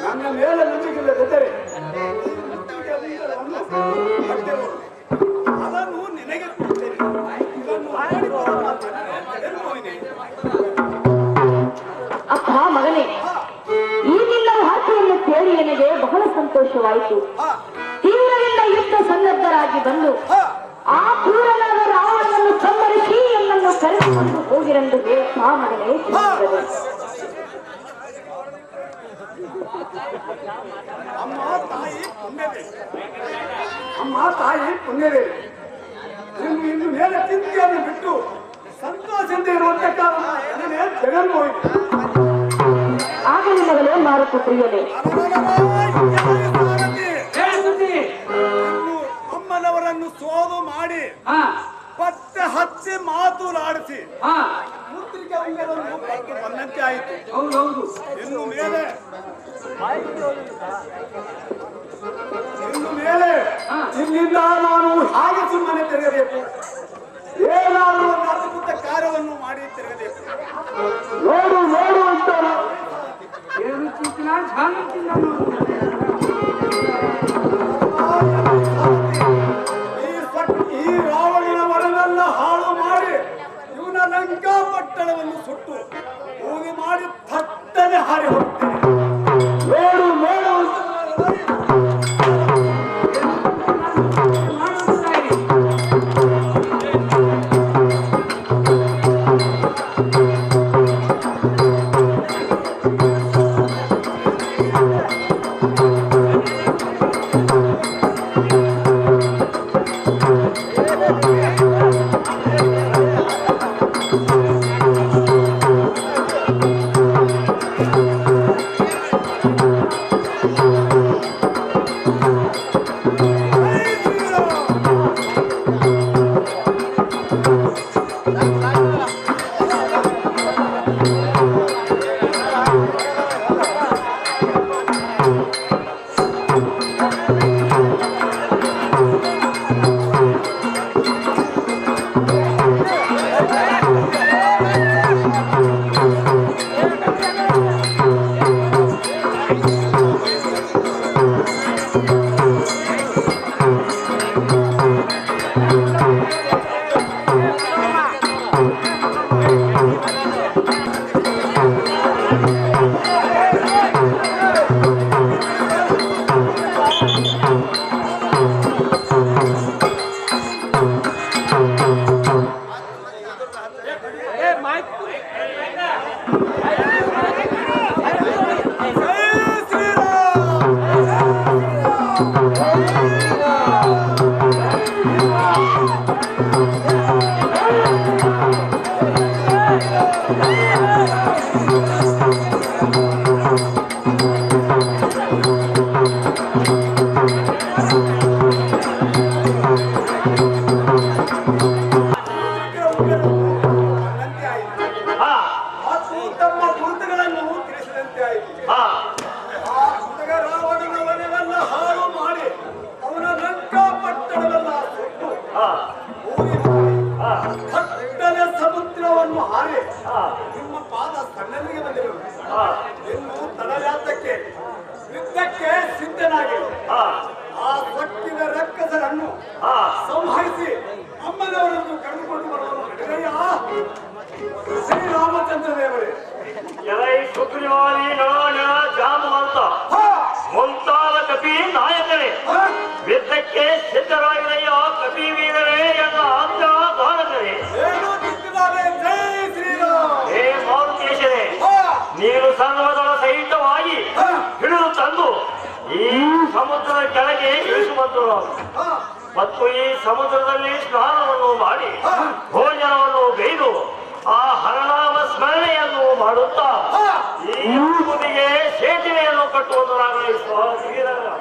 ನನ್ನ ಮೇಲೆ ನಂಬಿಕೆಯಿಲ್ಲದಿದ್ದರೆ ಅದನ್ನು ನಿನಗೆ ಕೊಡ್ತೇನೆ. ಇದನ್ನು ಅಪ್ಪ ಮಗನೇ, ಈ ನಿನ್ನ ವಾರ್ತೆಯನ್ನು ಕೇಳಿ ನನಗೆ ಬಹಳ ಸಂತೋಷವಾಯಿತು. ತೀವ್ರದಿಂದ ಯುದ್ಧ ಸನ್ನದ್ಧರಾಗಿ ಬಂದು ಆ ಕ್ರೂರನಾದ ರಾವಣನನ್ನು ಸಂಹರಿಸಿ ನನ್ನನ್ನು ಕರೆದುಕೊಂಡು ಹೋಗಿರೆಂದು ಮಗನೇ ತಿಳಿಸಿದರು. ಅಮ್ಮ ತಾಯಿ ಪುಣ್ಯದೇವಿ, ಅಮ್ಮ ತಾಯಿ ಪುಣ್ಯದೇವಿ, ಇನ್ನು ಮೇಲೆ ಚಿಂತೆಯನ್ನು ಬಿಟ್ಟು ಸಂತೋಷದಿಂದ ಇರುವಂತ ಕಾರಣ ಜಗನ್ಮೋಹಿ ಆಗಲಿ ಮಗಳೇ ಮಾರುತಿ ಪ್ರಿಯನೇ. ಅಮ್ಮನವರನ್ನು ಸೋದು ಮಾಡಿ ಪತ್ತೆ ಹಚ್ಚಿ ಮಾತುಲಾಡಿಸಿ ಮುದ್ರಿಕೆ ಅಂಗವನ್ನು ಪಟ್ಟು ಬಂದಂತೆ ಆಯಿತು. ಇನ್ನು ಮೇಲೆ ಇಲ್ಲಿಂದ ನಾನು ಹಾಗೆ ಸುಮ್ಮನೆ ತೆರೆಯಬೇಕು, ಏನಾದರೂ ಒಂದು ಅದ್ಭುತ ಕಾರ್ಯವನ್ನು ಮಾಡಿ ತೆರೆಯಬೇಕು. ನೋಡು ನೋಡು ಅಂತ ಈ ರಾವಣನ ವರನೆಲ್ಲ ಹಾಳು ಮಾಡಿ ಇವನ ಲಂಕಾಪಟ್ಟಣವನ್ನು ಸುಟ್ಟು ಹೋಗಿ ಮಾಡಿ ಥಟ್ಟನೆ ಹಾರಿ ಹೋಗ್ತೇನೆ. ನೋಡು ನೋಡು ಸಮುದ್ರವನ್ನು ಹಾರಿ ನಿಮ್ಮ ಪಾದ ಸಣ್ಣಲ್ಲಿಗೆ ಬಂದಿರು. ಇನ್ನು ತಡಯಾತಕ್ಕೆ ಯುದ್ಧಕ್ಕೆ ಸಿದ್ಧನಾಗಿ ಆ ಸೊಕ್ಕಿನ ರಕ್ಕಸರನ್ನು ಸಂಹರಿಸಿ ಅಮ್ಮನವರನ್ನು ಕರೆದುಕೊಂಡು ಬರುವುದು ನಡೆದೆಯಾ? ಶ್ರೀರಾಮಚಂದ್ರ ದೇವರೇ, ಸುಗ್ರೀವಾದಿ ಜಾಮವಂತ ಮುಂತಾದ ಕಪಿ ನಾಯಕರೇ, ಯುದ್ಧಕ್ಕೆ ಸಿದ್ಧರಾಗಿದೆಯೋ ಕಪಿ ವೀರರೇ ಎಲ್ಲ ಆಜ್ಞಾಧಾರಕರೇ. ಜೈ ಶ್ರೀರಾಮ್. ಹೇ ಮಾರುತೇಶರೇ, ನೀನು ಸರ್ವದಳ ಸಹಿತವಾಗಿ ಹಿಡಿದು ತಂದು ಈ ಸಮುದ್ರದ ಕೆಳಗೆ ಇಳಿಸುವಂತ ಮತ್ತು ಈ ಸಮುದ್ರದಲ್ಲಿ ಸ್ನಾನವನ್ನು ಮಾಡಿ ಭೋಜನವನ್ನು ಬೇಯ್ದು ಆ ಹರನಾಮ ಸ್ಮರಣೆಯನ್ನು ಮಾಡುತ್ತಾ ಈ ಭೂಮಿಗೆ ಸೇತುವೆಯನ್ನು ಕಟ್ಟುವುದರಾಗಲಿ.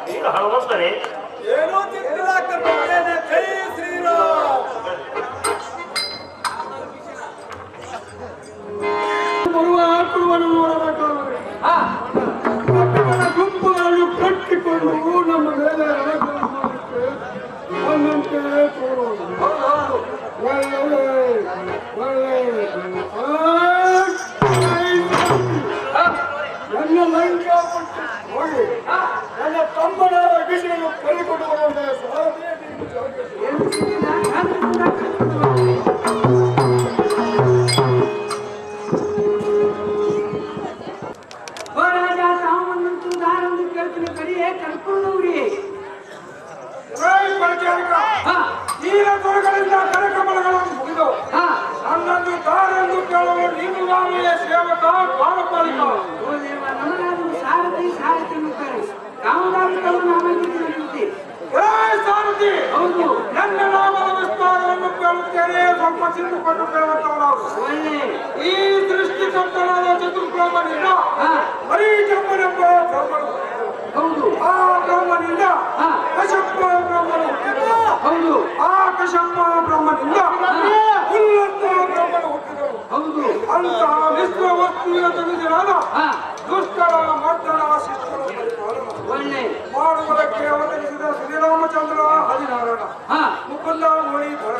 ವೀರ ಹನುಮಂತರೇ, ಏನೋ ಚಿತ್ರಲಾಕರ್ತೇನೆ. ಜೈ ಶ್ರೀರಾಮ್. ಬರುವ ಆಕುಳವನ್ನು ನೋಡಬೇಕಾದರೆ ಗುಂಪುಗಳನ್ನು ಕಟ್ಟಿಕೊಂಡು ನಮ್ಮ ಮೇಲೆ ಒಂದಂತೆ ತೋರುವುದು ಒಳ್ಳೆ ನನ್ನ ಲಂಕಾಪಟ್ಟು ಹೋಗಿ ನನ್ನ ತಮ್ಮನ ಅಭಿಷೇಕ ಕರೆದುಕೊಂಡು ಬರುವಂತಹ ೀರದೊಳಗಳಿಂದ ಕನಕಮಲಗಳನ್ನು ಮುಗಿದು ನನ್ನನ್ನು ತಾರೆಂದು ಕೇಳುವ ನೀನು ನಾನೇ ಸೇವಕ ಬಾಲಪಾಲಿಕ ಸಾರಥಿ ಸಾರ ತಪ್ಪಿಸಿಕೊಂಡು ಕೇಳುವಂತವನಾಗು. ಈ ಸೃಷ್ಟಿಕರ್ತನಾದ ಚತುರ್ಬ್ರಹ್ಮನಿಂದ ಬರೀ ಜನ್ಮನೆಂಬ ಬ್ರಹ್ಮನು, ಹೌದು, ಆ ಬ್ರಹ್ಮನಿಂದ ಕಶ್ಯಪ ಬ್ರಹ್ಮನು ಹುಟ್ಟಿದನು, ಹೌದು, ಆ ಕಶ್ಯಪ ಬ್ರಹ್ಮನಿಂದ ಉಲ್ಲತ ಬ್ರಹ್ಮನು ಹುಟ್ಟಿದನು, ಹೌದು. ಅಂತ ವಿಶ್ವ ವಸ್ತುವಿನ ತನುಜನಾದ ದುಷ್ಟರ ಮರ್ದನ ಶಿಷ್ಟರ ಪರಿಪಾಲನ ಮಾಡುವುದಕ್ಕೆ ಅವತರಿಸಿದ ಶ್ರೀರಾಮಚಂದ್ರ ಹರಿನಾರಾಯಣ ಮುಕುಂದ ಮುರಳೀಧರ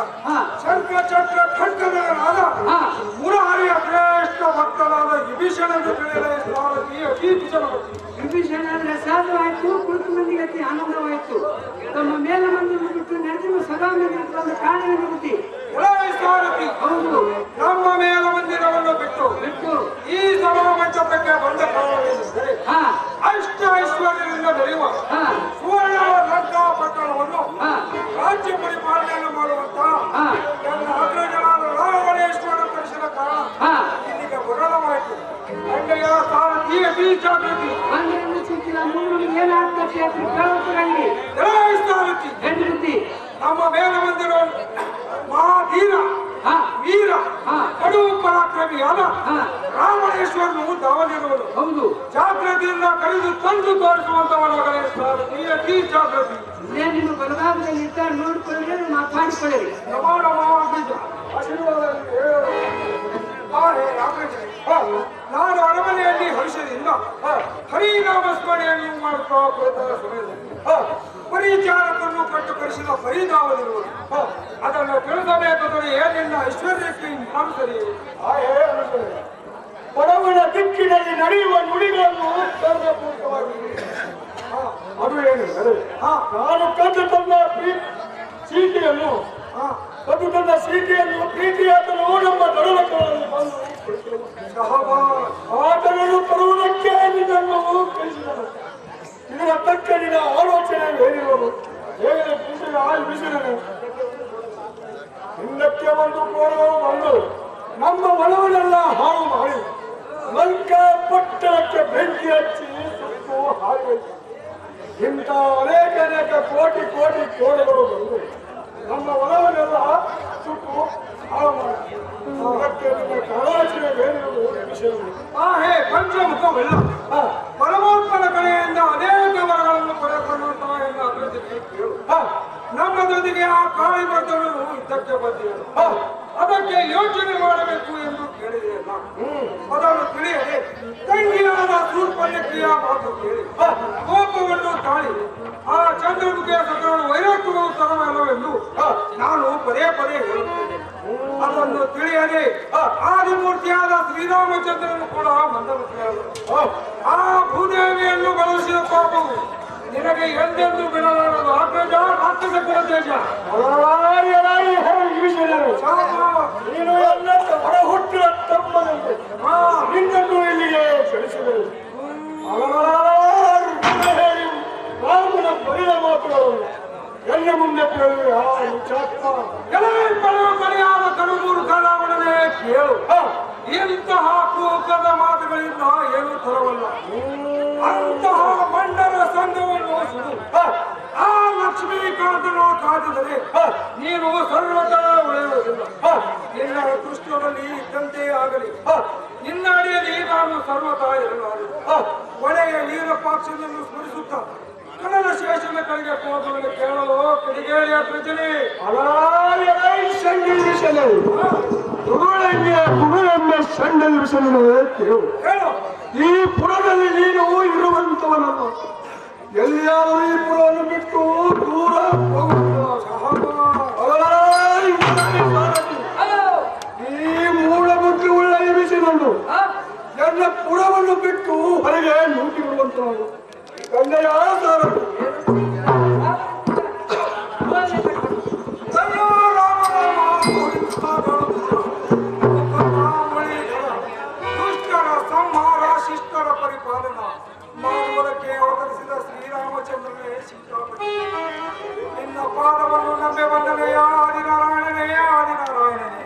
ಶಂಖ ಚಕ್ರ ಖಡ್ಗನಾದ ಮುರಹರಿಯ ಶ್ರೇಷ್ಠ ಭಕ್ತನಾದ ವಿಭೀಷಣನ ವಿಭೀಷಣ ಅಂದ್ರೆ ಸಾಧವಾಯ್ತು, ಕುಳಿತು ಮಂದಿಗೆ ಅತಿ ಆನಂದವಾಯಿತು. ತಮ್ಮ ಮೇಲ ಮಂದಿಯನ್ನು ಬಿಟ್ಟು ನಡೆದಿರುವ ಸದಾ ಮಂದಿರ ಕಾರಣವನ್ನು ಬಿಟ್ಟು ಸಾರಥಿ, ಹೌದು, ನಮ್ಮ ಮೇಲ ಮಂದಿರವನ್ನು ಬಿಟ್ಟು ಈ ಸಭಾ ಮಂಟಪಕ್ಕೆ ಬಂದ ಕಾರಣವೇನೆಂದರೆ ಅಷ್ಟ ಐಶ್ವರ್ಯದಿಂದ ಬೆಳೆಯುವ ಸುವರ್ಣ ಲಂಕಾ ಪಟ್ಟಣವನ್ನು ರಾಜ್ಯ ಪರಿಪಾಲನೆಯನ್ನು ಮಾಡುವಂತ ನನ್ನ ಅಗ್ರಜನಾದ ರಾವಣೇಶ್ವರ ಕಳಿಸಿದ ಕಾರಣ ಇಲ್ಲಿಗೆ ಬರಲವಾಯಿತು. ತಂದೆಯ ಸಾರಥಿ ಅತಿ ಜಾಗೃತಿ ಸಾರಥಿ ನಮ್ಮ ಮೇಲ ಮಂದಿರ ಮಹಾಧೀರ ವೀರ ಕಡು ಪರಾಕ್ರಮಿಯಾದ ರಾವಣೇಶ್ವರನು ದಾವಲಿರುವನು, ಹೌದು, ಜಾಗೃತಿಯಿಂದ ಕರೆದು ತಂದು ತೋರಿಸುವಂತವನಾಗಲೇ ಸಾರಥಿ ಅತಿ ಜಾಗೃತಿ. ನಿಮ್ಮ ಬಲಭಾಗದಲ್ಲಿ ಇರ್ತಾರೆ, ನೋಡಿಕೊಳ್ಳಿ, ಮಾತಾಡಿಕೊಳ್ಳಿ. ನಾನು ಅರಮನೆಯಲ್ಲಿ ಹರ್ಷದಿಂದ ಹರಿನಾಮ ಸ್ಮರಣೆಯನ್ನು ಮಾಡುತ್ತಾ ಕುಳಿತ ಸಮಯದಲ್ಲಿ ಪರಿಚಾರಕನ್ನು ಕಟ್ಟು ಕರೆಸಿದ ಪರಿದಾವಲಿರುವುದು ಅದನ್ನು ತಿಳಿಸಬೇಕಾದರೆ ಏನೆಲ್ಲ ಐಶ್ವರ್ಯಕ್ಕೆ ಕಾಣಿಸಲಿ. ಬಡವನ ದಿಕ್ಕಿನಲ್ಲಿ ನಡೆಯುವ ನುಡಿಗಳನ್ನು ಧರ್ಮಪೂರ್ವಕವಾಗಿ ಅದು ಏನೆಂದರೆ ನಾನು ಕದ್ದು ತಂದ ಸೀತೆಯನ್ನು ಪ್ರೀತಿಯಾತನು ನಮ್ಮ ದೊಡಲಕರಲ್ಲಿ ಬಂದು ಆತನನ್ನು ತರುವುದಕ್ಕೆ ನಿನ್ನನ್ನು ಕಳಿಸಿದನು. ಇದರ ತಕ್ಕ ನಿನ್ನ ಆಲೋಚನೆ ಏನಿರುವುದು? ಹೇಗೆ ಬಿಸಿಲನು ಹಿಂದಕ್ಕೆ ಒಂದು ಕೋರವು ಬಂದು ನಮ್ಮ ಮನವನ್ನೆಲ್ಲ ಹಾಳು ಮಾಡಿ ಲಂಕಾ ಪಟ್ಟಣಕ್ಕೆ ಬೆಂಕಿ ಹಚ್ಚಿ ಸುತ್ತು ಹಾರಿತು. ಇಂಥ ಅನೇಕ ಕೋಟಿ ಕೋಣೆಗಳು ಬಂದು ನಮ್ಮ ಹೊಲವನ್ನೆಲ್ಲ ಸುಟ್ಟು ಹಾಳು ಮಾಡಿ ಅದಕ್ಕೆ ನಿಮ್ಮ ಕಳಾಚನೆ ಬೇರೆಯುವುದು ವಿಷಯಗಳು. ಹೇ ಪಂಚಮುಖವೆಲ್ಲ ಪರಮಾತ್ಮನ ಕಡೆಯಿಂದ ಅನೇಕ ವರಗಳನ್ನು ಪಡೆದುಕೊಂಡಂತಹ ಎಲ್ಲ ಅಭಿವೃದ್ಧಿ ಕೇಳು. ನಮ್ಮ ಜೊತೆಗೆ ಆ ಕಾಳಿಬದ್ದನು ಇದ್ದಕ್ಕೆ ಬಂದಿರು, ಅದಕ್ಕೆ ಯೋಚನೆ ಮಾಡಬೇಕು ಎಂದು ಕೇಳಿದೆಯಲ್ಲ, ಅದನ್ನು ತಿಳಿಯದೆ ತಂಗಿಯಾದ ಸೂರ್ಪನ್ಯಕ್ರಿಯ ಮಾತು ಕೇಳಿ ಕೋಪವನ್ನು ತಾಳಿ ಆ ಚಂದ್ರಮುಖಿಯ ಸಕಲವನ್ನು ವೈರತ್ವವು ತರವಲ್ಲವೆಂದು ನಾನು ಪದೇ ಹೇಳುತ್ತೇನೆ. ಅದನ್ನು ತಿಳಿಯದೆ ಆದಿಮೂರ್ತಿಯಾದ ಶ್ರೀರಾಮಚಂದ್ರನು ಕೂಡ ಮಂದಮತಿಯಾದ ಆ ಭೂದೇವಿಯನ್ನು ಬಳಸಿದ ಪಾಪವು ನಿನಗೆ ಎಂದೆಂದು ಬಿಡಲಾರದು. ಅಗ್ರಜ ರಾಕ್ಷಸ ಕುಲತೇಜ ನೀನು ಎಲ್ಲ ಹೊರ ಹುಟ್ಟಿದ ತಮ್ಮನಂತೆ ನಿನ್ನನ್ನು ಇಲ್ಲಿಗೆ ಕಳಿಸಿದರು. ಹೇಳಿ ರಾಮನ ಬರಿದ ಮಾತುಗಳನ್ನು ಎಲ್ಲ ಮುಂದೆ ಕಡೆಯಾದ ಕಡುಮೂರು ಕಾಲಾವಣನೆ ಕೇಳು. ಇಂತಹ ಕೂಕದ ಮಾತುಗಳಿಂದ ಏನೂ ತರವಲ್ಲ. ಅಂತಹ ಮಂಡಲ ಸಂಘವನ್ನು ಆ ಲಕ್ಷ್ಮೀಕಾಂತನು ಕಾದಿದರೆ ನೀನು ಸರ್ವತಾ ಉಳಿಯುವುದಿಲ್ಲ. ನಿನ್ನ ದೃಷ್ಟಿಯಲ್ಲಿ ಇದ್ದಂತೆ ಆಗಲಿ, ನಿನ್ನ ಅಡಿಯಲ್ಲಿ ನಾನು ಸರ್ವತಾ ಇರಲಾರೆ. ಒಳ್ಳೆಯ ವೀರಪಾಕ್ಷವನ್ನು ಸ್ಮರಿಸುತ್ತಾ ಕಡಲ ಶೇಷನ ಕಡೆಗೆ ಹೋಗುವುದನ್ನು ಕೇಳಲು ಕಿಡಿಗೇಳಿಯ ಪ್ರಜನೆ ಸಂಡಲ್ ವಿಷಯ ಹೇಳು. ಈ ಪುರದಲ್ಲಿ ನೀನು ಇರುವಂತವನಲ್ಲ, ಎಲ್ಲಿಯಾದರೂ ಈ ಪುರವನ್ನು ಬಿಟ್ಟು ದೂರ ಈ ಮೂಲಬುದ್ಧಿ ಉಳ್ಳ ಎನಿಸಿಕೊಂಡು ಎಲ್ಲ ಪುರವನ್ನು ಬಿಟ್ಟು ಹೊರಗೆ ನೂಟಿ ಬರುವಂತವನು ತಂದೆಯ ಸಾರಥಿ. ದುಷ್ಟರ ಸಂಹಾರ ಶಿಷ್ಟರ ಪರಿಪಾಲನಾ ಮಾಡುವುದಕ್ಕೆ ಅವತರಿಸಿದ ಶ್ರೀರಾಮಚಂದ್ರನೇ ಸೀತಾಪತಿ. ನಿನ್ನ ಪಾದವನ್ನು ನಂಬೆ ಬಂದನೆಯ ಆದಿನಾರಾಯಣನೇ ಆದಿನಾರಾಯಣನೇ.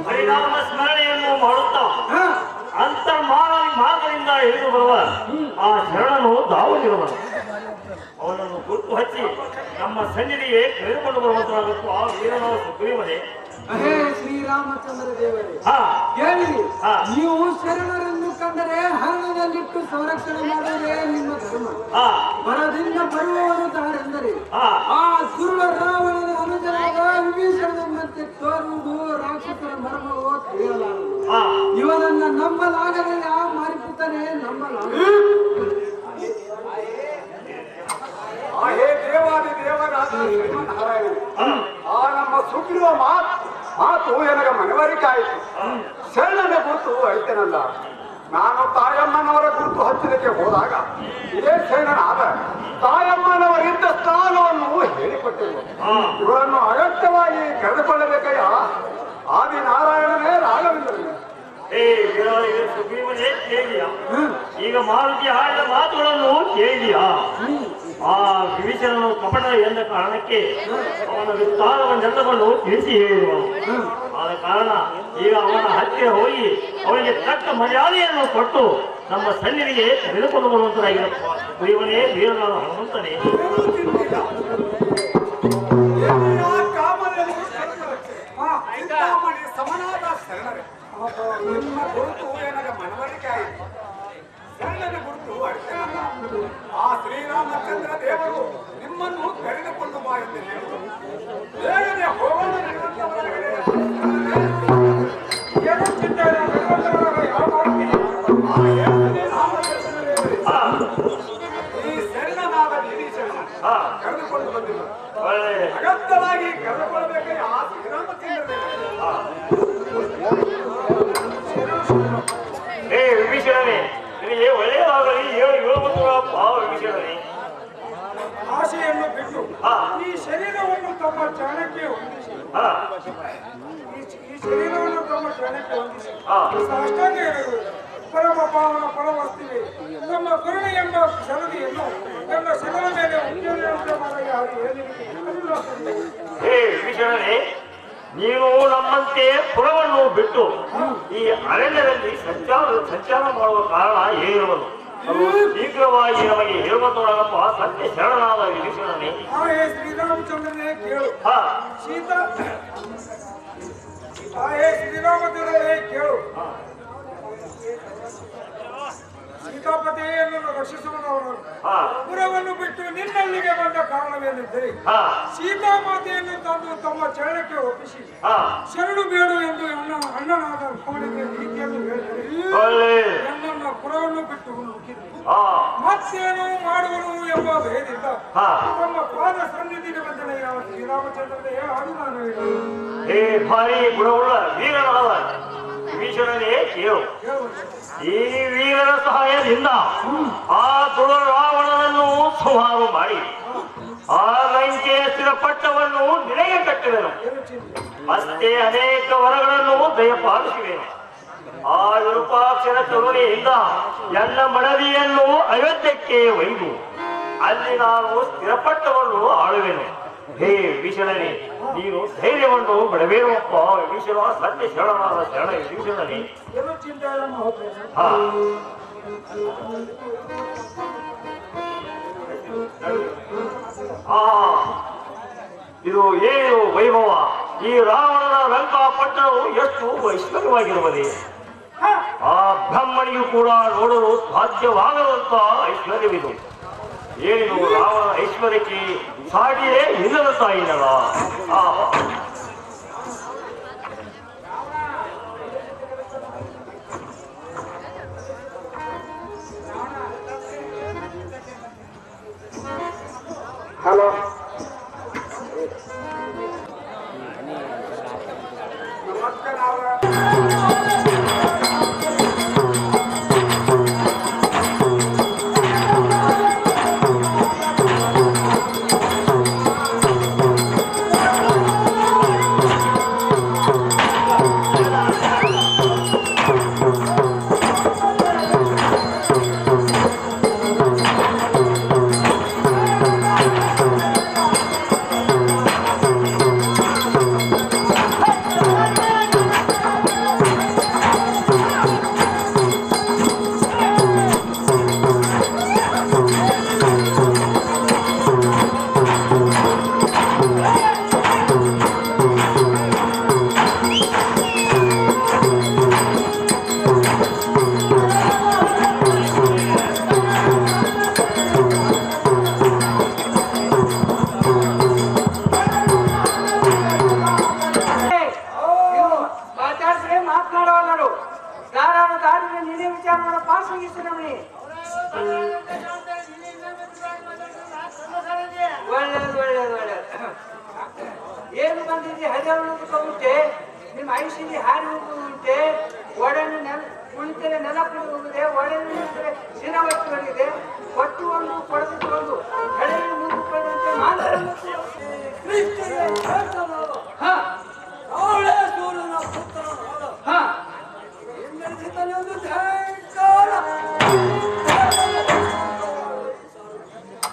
ಹರಿನಾಮ ಸ್ಮರಣೆಯನ್ನು ಮಾಡುತ್ತಾ ಅಂತರ್ಮಾನದಿಂದ ಇಳಿದು ಬರುವ ಆ ಶರಣನು ದಾವಲಿರುವನು. ಗುರುತು ಹಚ್ಚಿ ನಮ್ಮ ಸನ್ನಿಧಿಗೆ ಕರೆದುಕೊಂಡು ಬರುವಂತಾಗುತ್ತೋ ಆ ವೀರನ ಸುಗ್ರೀವನೇ. ಅಹೇ ಶ್ರೀರಾಮಚಂದ್ರ ದೇವರೇ, ಹಾ ಕೇಳಿರಿ, ಹಾ. ನೀವು ಶರಣರನ್ನು ಕಂಡರೆ ಹರಣದಲ್ಲಿಟ್ಟು ಸಂರಕ್ಷಣೆ ಮಾಡುವುದೇ ನಿಮ್ಮ ಧರ್ಮ. ಹಾ ಬರದಿಂದ ಬರುವವರು ತಾರೆಂದರೆ ಹಾ ಆ ದುರ್ಗ ರಾವಣನ ಅನುಜನಾದ ವಿಭೀಷಣನಂತೆ ತೋರುವುದು ರಾಕ್ಷಸರ ಮರ್ಮವೋ ತಿಳಿಯಲಾರದು. ಹಾ ಇವನನ್ನ ನಂಬಲಾಗದೆ ಯಾವ ಮಾರಿಪುತ್ತನೆ ನಂಬಲಾಗ. ಹೇ ದೇವಾದಿ ದೇವರಾದ ಶ್ರೀಮನ್ನಾರಾಯಣ, ಆ ನಮ್ಮ ಸುಗ್ರೀವ ಮಾತು ನನಗೆ ಮನವರಿಕಾಯಿತು. ಶರಣನ ಗುರುತು ಐತನಲ್ಲ, ನಾನು ತಾಯಮ್ಮನವರ ಗುರುತು ಹಚ್ಚಲಿಕ್ಕೆ ಹೋದಾಗ ಇದೇ ಶರಣನಾದ ತಾಯಮ್ಮನವರಿದ್ದ ಸ್ಥಾನವನ್ನು ಹೇಳಿಕೊಟ್ಟಿರು. ಇವರನ್ನು ಅಗತ್ಯವಾಗಿ ಕರೆದುಕೊಳ್ಳಬೇಕಯ್ಯ. ಆದಿನಾರಾಯಣನೇ ರಾಘವೇಂದ್ರನೇ. ಏ ವೀರವರಿಗೆ ಸುಗ್ರೀವನೇ ಕೇಳಿಯ? ಈಗ ಮಾರುತಿ ಆಡಿದ ಮಾತುಗಳನ್ನು ಕೇಳಿಯ? ಆ ವಿಭೀಷಣನು ಕಪಟ ಎಂದ ಕಾರಣಕ್ಕೆ ಅವನ ವಿಸ್ತಾರವನ್ನೆಲ್ಲವನ್ನು ತಿಳಿಸಿ ಹೇಳಿರುವನು. ಆದ ಕಾರಣ ಈಗ ಅವನ ಹತ್ತಿರ ಹೋಗಿ ಅವನಿಗೆ ತಕ್ಕ ಮರ್ಯಾದೆಯನ್ನು ಕೊಟ್ಟು ನಮ್ಮ ಸನ್ನಿಧಿಗೆ ಕರೆದುಕೊಂಡು ಬರುವಂತರಾಗಿರಪ್ಪ. ಸುಗ್ರೀವನೇ ವೀರನಾದ ಹನುಮಂತನೇ. ಸಮನಾದ ಶರಣರೇ, ನಿಮ್ಮ ಗುರುತು ನನಗೆ ಮನವರಿಕೆ ಆಯಿತು. ಶರಣನ ಗುರುತು ಅರ್ಥನಲ್ಲ. ಆ ಶ್ರೀರಾಮಚಂದ್ರ ದೇವರು ನಿಮ್ಮನ್ನು ಕರೆದುಕೊಂಡು ಬಾ ಎಂದು ಹೇಳಿದರು. ಬೇಗನೆ ಹೋಗೋಣ ನಿಮ್ಮಂತವರೊಳಗಡೆ. ಹೇಳುತ್ತಿದ್ದಾರೆ ಭಗವಂತನವರ ಯಾವ ಮಾಡ್ತೀನಿ? ಆ ಹೇಳ್ತೀನಿ ರಾಮಚಂದ್ರ ದೇವರೇ, ಈ ಶರಣನಾದ ವಿಭೀಷಣ ಕರೆದುಕೊಂಡು ಬಂದಿಲ್ಲ. ಅಗತ್ಯವಾಗಿ ಕರೆದುಕೊಳ್ಳಬೇಕೆ ಆ ಶ್ರೀರಾಮಚಂದ್ರ ದೇವರು. ಏ ವಿಭೀಷಣನೇ, ನಿನಗೆ ಒಳ್ಳೆಯದಾಗಲಿ ಹೇಳುವಂತಪ್ಪ ವಿಭೀಷಣನೇ. ಆಸೆಯನ್ನು ಬಿಟ್ಟು ಈ ಶರೀರವನ್ನು ತಮ್ಮ ಚಾಣಕ್ಕೆ ಹೊಂದಿಸಿ, ಈ ಶರೀರವನ್ನು ತಮ್ಮ ಚಾಣಕ್ಕೆ ಹೊಂದಿಸಿ ಸಾಷ್ಟಾಂಗ ಎರೆದು ಪರಮ ಪಾವನ ಪರವಸ್ತಿವೆ ನಮ್ಮ ಕರುಣೆ ಎಂಬ ಸರದಿಯನ್ನು ನನ್ನ ಶಿರನ ಮೇಲೆ ಉಜ್ಜನೆಯಂತೆ ಮಾಡಲಿ. ಹಾಗೆ ಹೇಳಿಕೆ ಹೇ ವಿಭೀಷಣನೇ, ನೀನು ನಮ್ಮಂತೆ ಪುರವನ್ನು ಬಿಟ್ಟು ಈ ಅರಣ್ಯದಲ್ಲಿ ಸಂಚಾರ ಮಾಡುವ ಕಾರಣ ಏನಿರುವುದು ಅದು ಶೀಘ್ರವಾಗಿ ನಮಗೆ ಹೇಳುವಂತರಾಗಪ್ಪ. ಸತ್ಯ ಶರಣನಾದ ವಿಭೀಷಣನೇ. ಹೇ ಶ್ರೀರಾಮಚಂದ್ರನೇ ಕೇಳು. ಸೀತಾ ಹೇ ಶ್ರೀರಾಮಚಂದ್ರನೇ ಕೇಳು. ಸೀತಾಪತಿಯನ್ನು ರಕ್ಷಿಸುವವರು ಪುರವನ್ನು ಬಿಟ್ಟು ನಿನ್ನಲ್ಲಿಗೆ ಬಂದ ಕಾರಣವೇನಿದ್ದರೆ ಸೀತಾಮಾತೆಯನ್ನು ತಂದು ತಮ್ಮ ಚರಣಕ್ಕೆ ಒಪ್ಪಿಸಿ ಶರಣು ಬೇಡು ಎಂದು ಅಣ್ಣನಾದ ಕೋಳಿಗೆ ರೀತಿಯನ್ನು ಹೇಳಿದರೆ ನನ್ನನ್ನು ಪುರವನ್ನು ಬಿಟ್ಟು ಮುಗಿದು ಮತ್ತೇನು ಮಾಡುವನು ಎಂಬ ಭೇದಿದ್ದ ತಮ್ಮ ಪಾದ ಸನ್ನಿಧಿಗೆ ಬಂದನೆಯ ಶ್ರೀರಾಮಚಂದ್ರನೇ ಅದು ನಾನು ಹೇಳಲು. ಹೇ ಭಾರಿ ಗುಣವುಳ್ಳ ವೀರನಾದ ವಿಭೀಷಣನೇ ಕೇಳು. ಈ ವೀರರ ಸಹಾಯದಿಂದ ಆ ದುರ ರಾವಣನನ್ನು ಸಂಹಾರ ಮಾಡಿ ಆ ಲಂಕೆಯ ಸ್ಥಿರಪಟ್ಟವನ್ನು ನಿನಗೆ ಕಟ್ಟಿದನು. ಮತ್ತೆ ಅನೇಕ ವರಗಳನ್ನು ದಯಪಾಲಿಸಿದೆನು. ಆ ವಿರೂಪಾಕ್ಷರ ಕರುಣೆಯಿಂದ ಎಲ್ಲ ಮಡದಿಯನ್ನು ಅಯೋಧ್ಯಕ್ಕೆ ಒಯ್ದು ಅಲ್ಲಿ ನಾನು ಸ್ಥಿರಪಟ್ಟವನ್ನು ಆಳುವೆನು. ಹೇ ವಿಭೀಷಣನೇ, ನೀನು ಧೈರ್ಯವನ್ನು ಬಿಡಬೇಕಪ್ಪ. ವಿಭೀಷಣ ಸತ್ಯ ಶರಣನಾದ ಶರಣ ವಿಭೀಷಣನೇ. ಇದು ಏನು ವೈಭವ! ಈ ರಾವಣನ ಲಂಕಾಪಟ್ಟಣವು ಎಷ್ಟು ಐಶ್ವರ್ಯವಾಗಿರುತ್ತದೆ. ಆ ಬ್ರಹ್ಮಣಿಗೂ ಕೂಡ ನೋಡಲು ಸಾಧ್ಯವಾಗದಂತ ಐಶ್ವರ್ಯವಿದು. ಏನು ರಾವಣ ಐಶ್ವರ್ಯಕ್ಕೆ ಸಾಟಿಯೇ ಇಲ್ಲದ ತಾಯಿನಲ್ಲ. ಹಲೋ, ಮಾತನಾಡುವವರು ಧಾರಾಳ ದಾರಿಯಲ್ಲಿ ನಿನ್ನೆ ವಿಚಾರ ಮಾಡೋ ಪಾಸಗಿಸಿ ನಮ್ಮನಿ ಒಳ್ಳೇದು ಒಳ್ಳೇದು ಒಳ್ಳೇದು. ಏನು ಬಂದಿದೆ ಹರಿಯಾಣ ಉಂಟೆ ನಿಮ್ಮ ಐಸಿಗೆ ಹಾರಿ ಹೋಗುವುದು ಉಂಟೆ ಒಡನೆ ನೆಲ ಕುಳಿತರೆ ನೆಲ ಕುಡಿದು ಹೋಗಿದೆ ಒಡನೆ ನಿಂತರೆ ಶಿರ ಒಟ್ಟು ಹೋಗಿದೆ ಒಟ್ಟು ಒಂದು ಕೊಡದಿಟ್ಟು ಒಂದು ಹಳೆಯ ಮುಂದೆ ಕೊಡುವಂತೆ ಮಾತ್ರ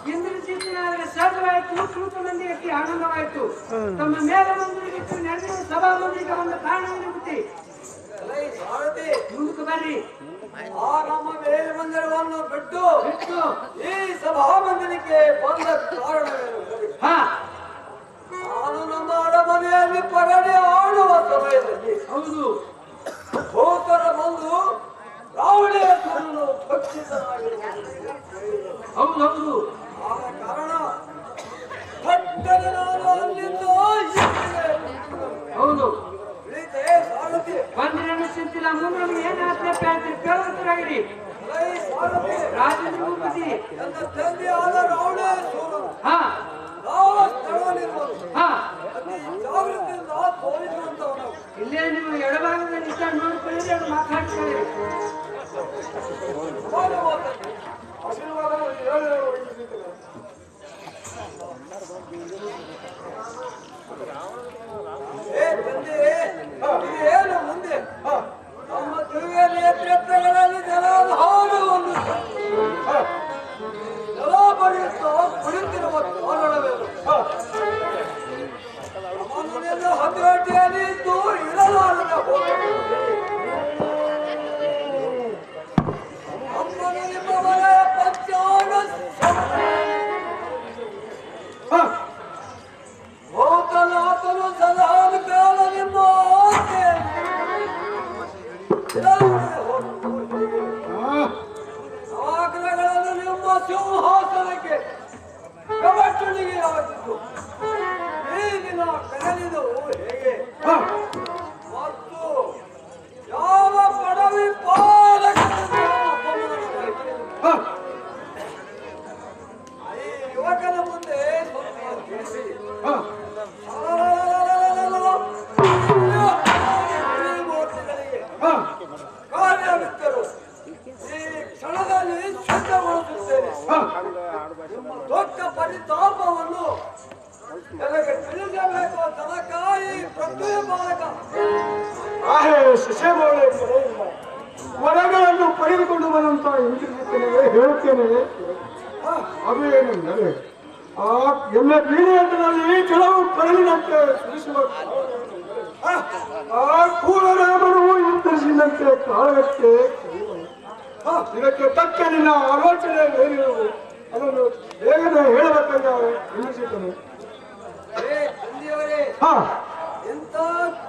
ಇಂದ್ರಜಿತ್ತಿನಾದರೆ ಸಹಜವಾಯಿತು ಕೂತು ಮಂದಿಗೆ ಆನಂದವಾಯಿತು ತಮ್ಮ ಮೇಲೆ ಮಂದಿಗೆ ನಡೆದ ಸಭಾ ಮಂದಿಗೆ ಒಂದು ಕಾರಣವನ್ನು ಬಿಟ್ಟಿ ಮುಂದಕ್ಕೆ ಬರ್ರಿ. ಆ ನಮ್ಮ ಮೇಲೆ ಮಂದಿರವನ್ನು ಬಿಟ್ಟು ಈ ಸಭಾ ಮಂದಿರಕ್ಕೆ ಬಂದ ಕಾರಣವೇನು? ನಾನು ನಮ್ಮ ಅರಮನೆಯಲ್ಲಿ ಪಗಡೆ ಆಡುವ ಸಮಯದಲ್ಲಿ ಹೌದು ಭೂತರ ಬಂದು ರಾವಣೆಯ ಕಣ್ಣು ಹೌದು ಆದ ಕಾರಣ ಪಟ್ಟನೆ ನಾನು ಅಲ್ಲಿಂದ ಹೌದು ಇಳಿತೆ ಸಾರಥಿ ಬಂದಿರನ್ನು ಚಿಂತಿಲ್ಲ ಮುಂದೆ ನಮ್ಗೆ ಏನು ಆತ್ಮಹತ್ಯೆ ಅಂತ ಕೇಳುವಂತರಾಗಿರಿ ರಾಜೇಂದ್ರ ಭೂಪತಿ ನನ್ನ ತಂದೆಯಾದ ರಾವಣೆ ಸೋಲು ಹಾ ಯಾವ ಸ್ಥಳದಲ್ಲಿರುವುದು ಹಾ ಜಾಗೃತಿಯಿಂದ ತೋರಿಸುವಂತವನು ಇಲ್ಲೇ ನೀವು ಎಡಭಾಗದಲ್ಲಿ ನಿಂತ ನೋಡಿಕೊಳ್ಳಿ ಅದು ಮಾತಾಡ್ಕೊಳ್ಳಿ. ಏನು ಮುಂದೆ ನಮ್ಮ ದಿವ್ಯ ನೇತೃತ್ವಗಳಲ್ಲಿ ಜಲಾಧಾರವನ್ನು ಜಲ ಬರೆಯುತ್ತಾ ಕುಳಿತಿರುವ ಕಾರಣವೇನು? ಅವನನ್ನು ಹತೋಟಿಯಲ್ಲಿ ಇದ್ದು ಇರಲಾರದ ಅಮ್ಮನ ನಿಮ್ಮವರ ಪಂಚಾಣ ಭೂತನಾಥನು ಸದಾನ ಕಾಲ ನಿಮ್ಮ ಆಗ್ರಹಗಳನ್ನು ನಿಮ್ಮ ಸಿಂಹಾಸನಕ್ಕೆ ಕವಚುಣಿಗೆ ಆಗಿದ್ದು ಈ ದಿನ ಕರೆದಿದ್ದು ಹೇಗೆ ಮತ್ತು ಯಾವ ಪಡವಿ ಪಾಲಕ ಈ ಯುವಕನ ಮುಂದೆ ಸ್ವಲ್ಪ ತಿಳಿಸಿ ಕಾರ್ಯವಿತ್ತರು ಈ ಕ್ಷಣದಲ್ಲಿ ಶುದ್ಧಗೊಳಿಸುತ್ತೇನೆ. ನಿಮ್ಮ ದೊಡ್ಡ ಪರಿತಾಪವನ್ನು ನನಗೆ ತಿಳಿಸಬೇಕು. ತನಕಾಯಿ ಪ್ರತ್ಯಯ ಬಾಲಕ ವರಗಳನ್ನು ಪಡೆದುಕೊಂಡು ಬಂದಂತ ಹೇಳುತ್ತೇನೆ. ಅದೇನೆಂದರೆ ಆ ಎಲ್ಲ ಬೀಡಿಯಂತ್ರದಲ್ಲಿ ಕೆಲವು ಪರಲಿನಂತೆ ಸುರಿಸುವ ಆ ಕೂಲರಾಮನು ಇಂದ್ರಿಸಿದಂತೆ ಕಾಳಗಕ್ಕೆ ಇದಕ್ಕೆ ತಕ್ಕ ನಿನ್ನ ಆಲೋಚನೆ ಏನು ಅದನ್ನು ಬೇಗನೆ ಹೇಳಬೇಕಂತ ಎನ್ನಿಸುತ್ತೇನೆ. ಎಂತ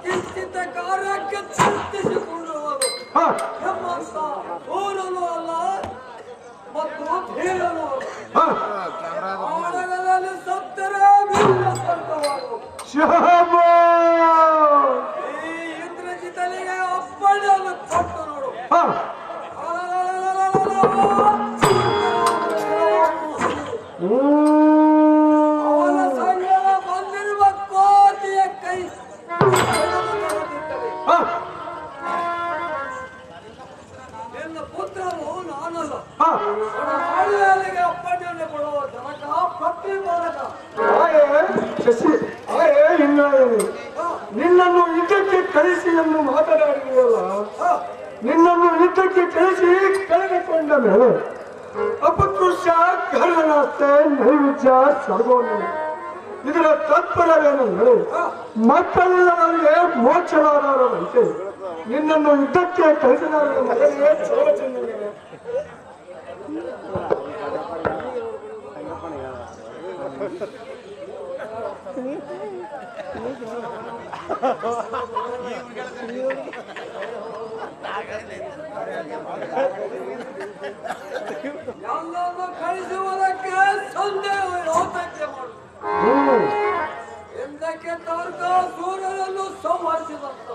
ಕಿಂಚಿತ ಕಾರ್ಯಕ್ಕೆ ಚಿಂತಿಸಿಕೊಳ್ಳುವುದು ನಮ್ಮಂತ ಸೂರನು ಅಲ್ಲ ಮತ್ತು ಧೀರನು ಆಡಗಳಲ್ಲಿ ಸತ್ತರೆ ಈ ಇಂದ್ರಜಿತನಿಗೆ ಅಪ್ಪಣೆಯನ್ನು ಕೊಟ್ಟು ನೋಡು. ಅವನ ಸಂಗಡ ಬಂದಿರುವ ಕೋತಿಯ ಕೈ ನಿನ್ನ ಪುತ್ರನು ನಾನಲ್ಲ. ಆಳುಗಳಿಗೆ ಅಪ್ಪಣೆಯನ್ನು ಕೊಡುವ ಜನಕ ಪತ್ನಿ ಬಾಲಕ ಶಶಿ ನಿನ್ನನ್ನು ಯುದ್ಧಕ್ಕೆ ಕಳಿಸಿ ಎಂದು ಮಾತನಾಡಿದೆಯಲ್ಲ, ನಿನ್ನನ್ನು ಯುದ್ಧಕ್ಕೆ ಕಳಿಸಿ ಕಳೆದುಕೊಂಡ ಮೇಲೆ ಅಪಕೃಷ ಕರ್ಣನಾಸ್ತೆ ನೈವೇದ್ಯ ಸರ್ವೋನ್ನ ಇದರ ತತ್ಪರವೇನೆಂದರೆ ಮಕ್ಕಳಿಲ್ಲದವರಿಗೆ ಮೋಕ್ಷವಾದವರಂತೆ ನಿನ್ನನ್ನು ಯುದ್ಧಕ್ಕೆ ಕಳಿಸಿದವರ ಮಗನಿಗೆ ಚೋರಚಿಹ್ನೆ ಎಲ್ಲವನ್ನು ಕಳಿಸುವುದಕ್ಕೆ ಸಂದೇಹ ಯೋಚನೆ ಮಾಡು. ಎಂದಕ್ಕೆ ತರ್ಕ ಸೂರ್ಯನನ್ನು ಸಂಹರಿಸಿದಂತ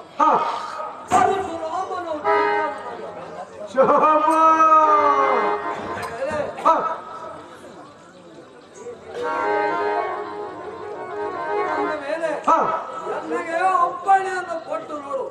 ನನಗೆ ಒಪ್ಪಣೆಯನ್ನು ಕೊಟ್ಟು ನೋಡು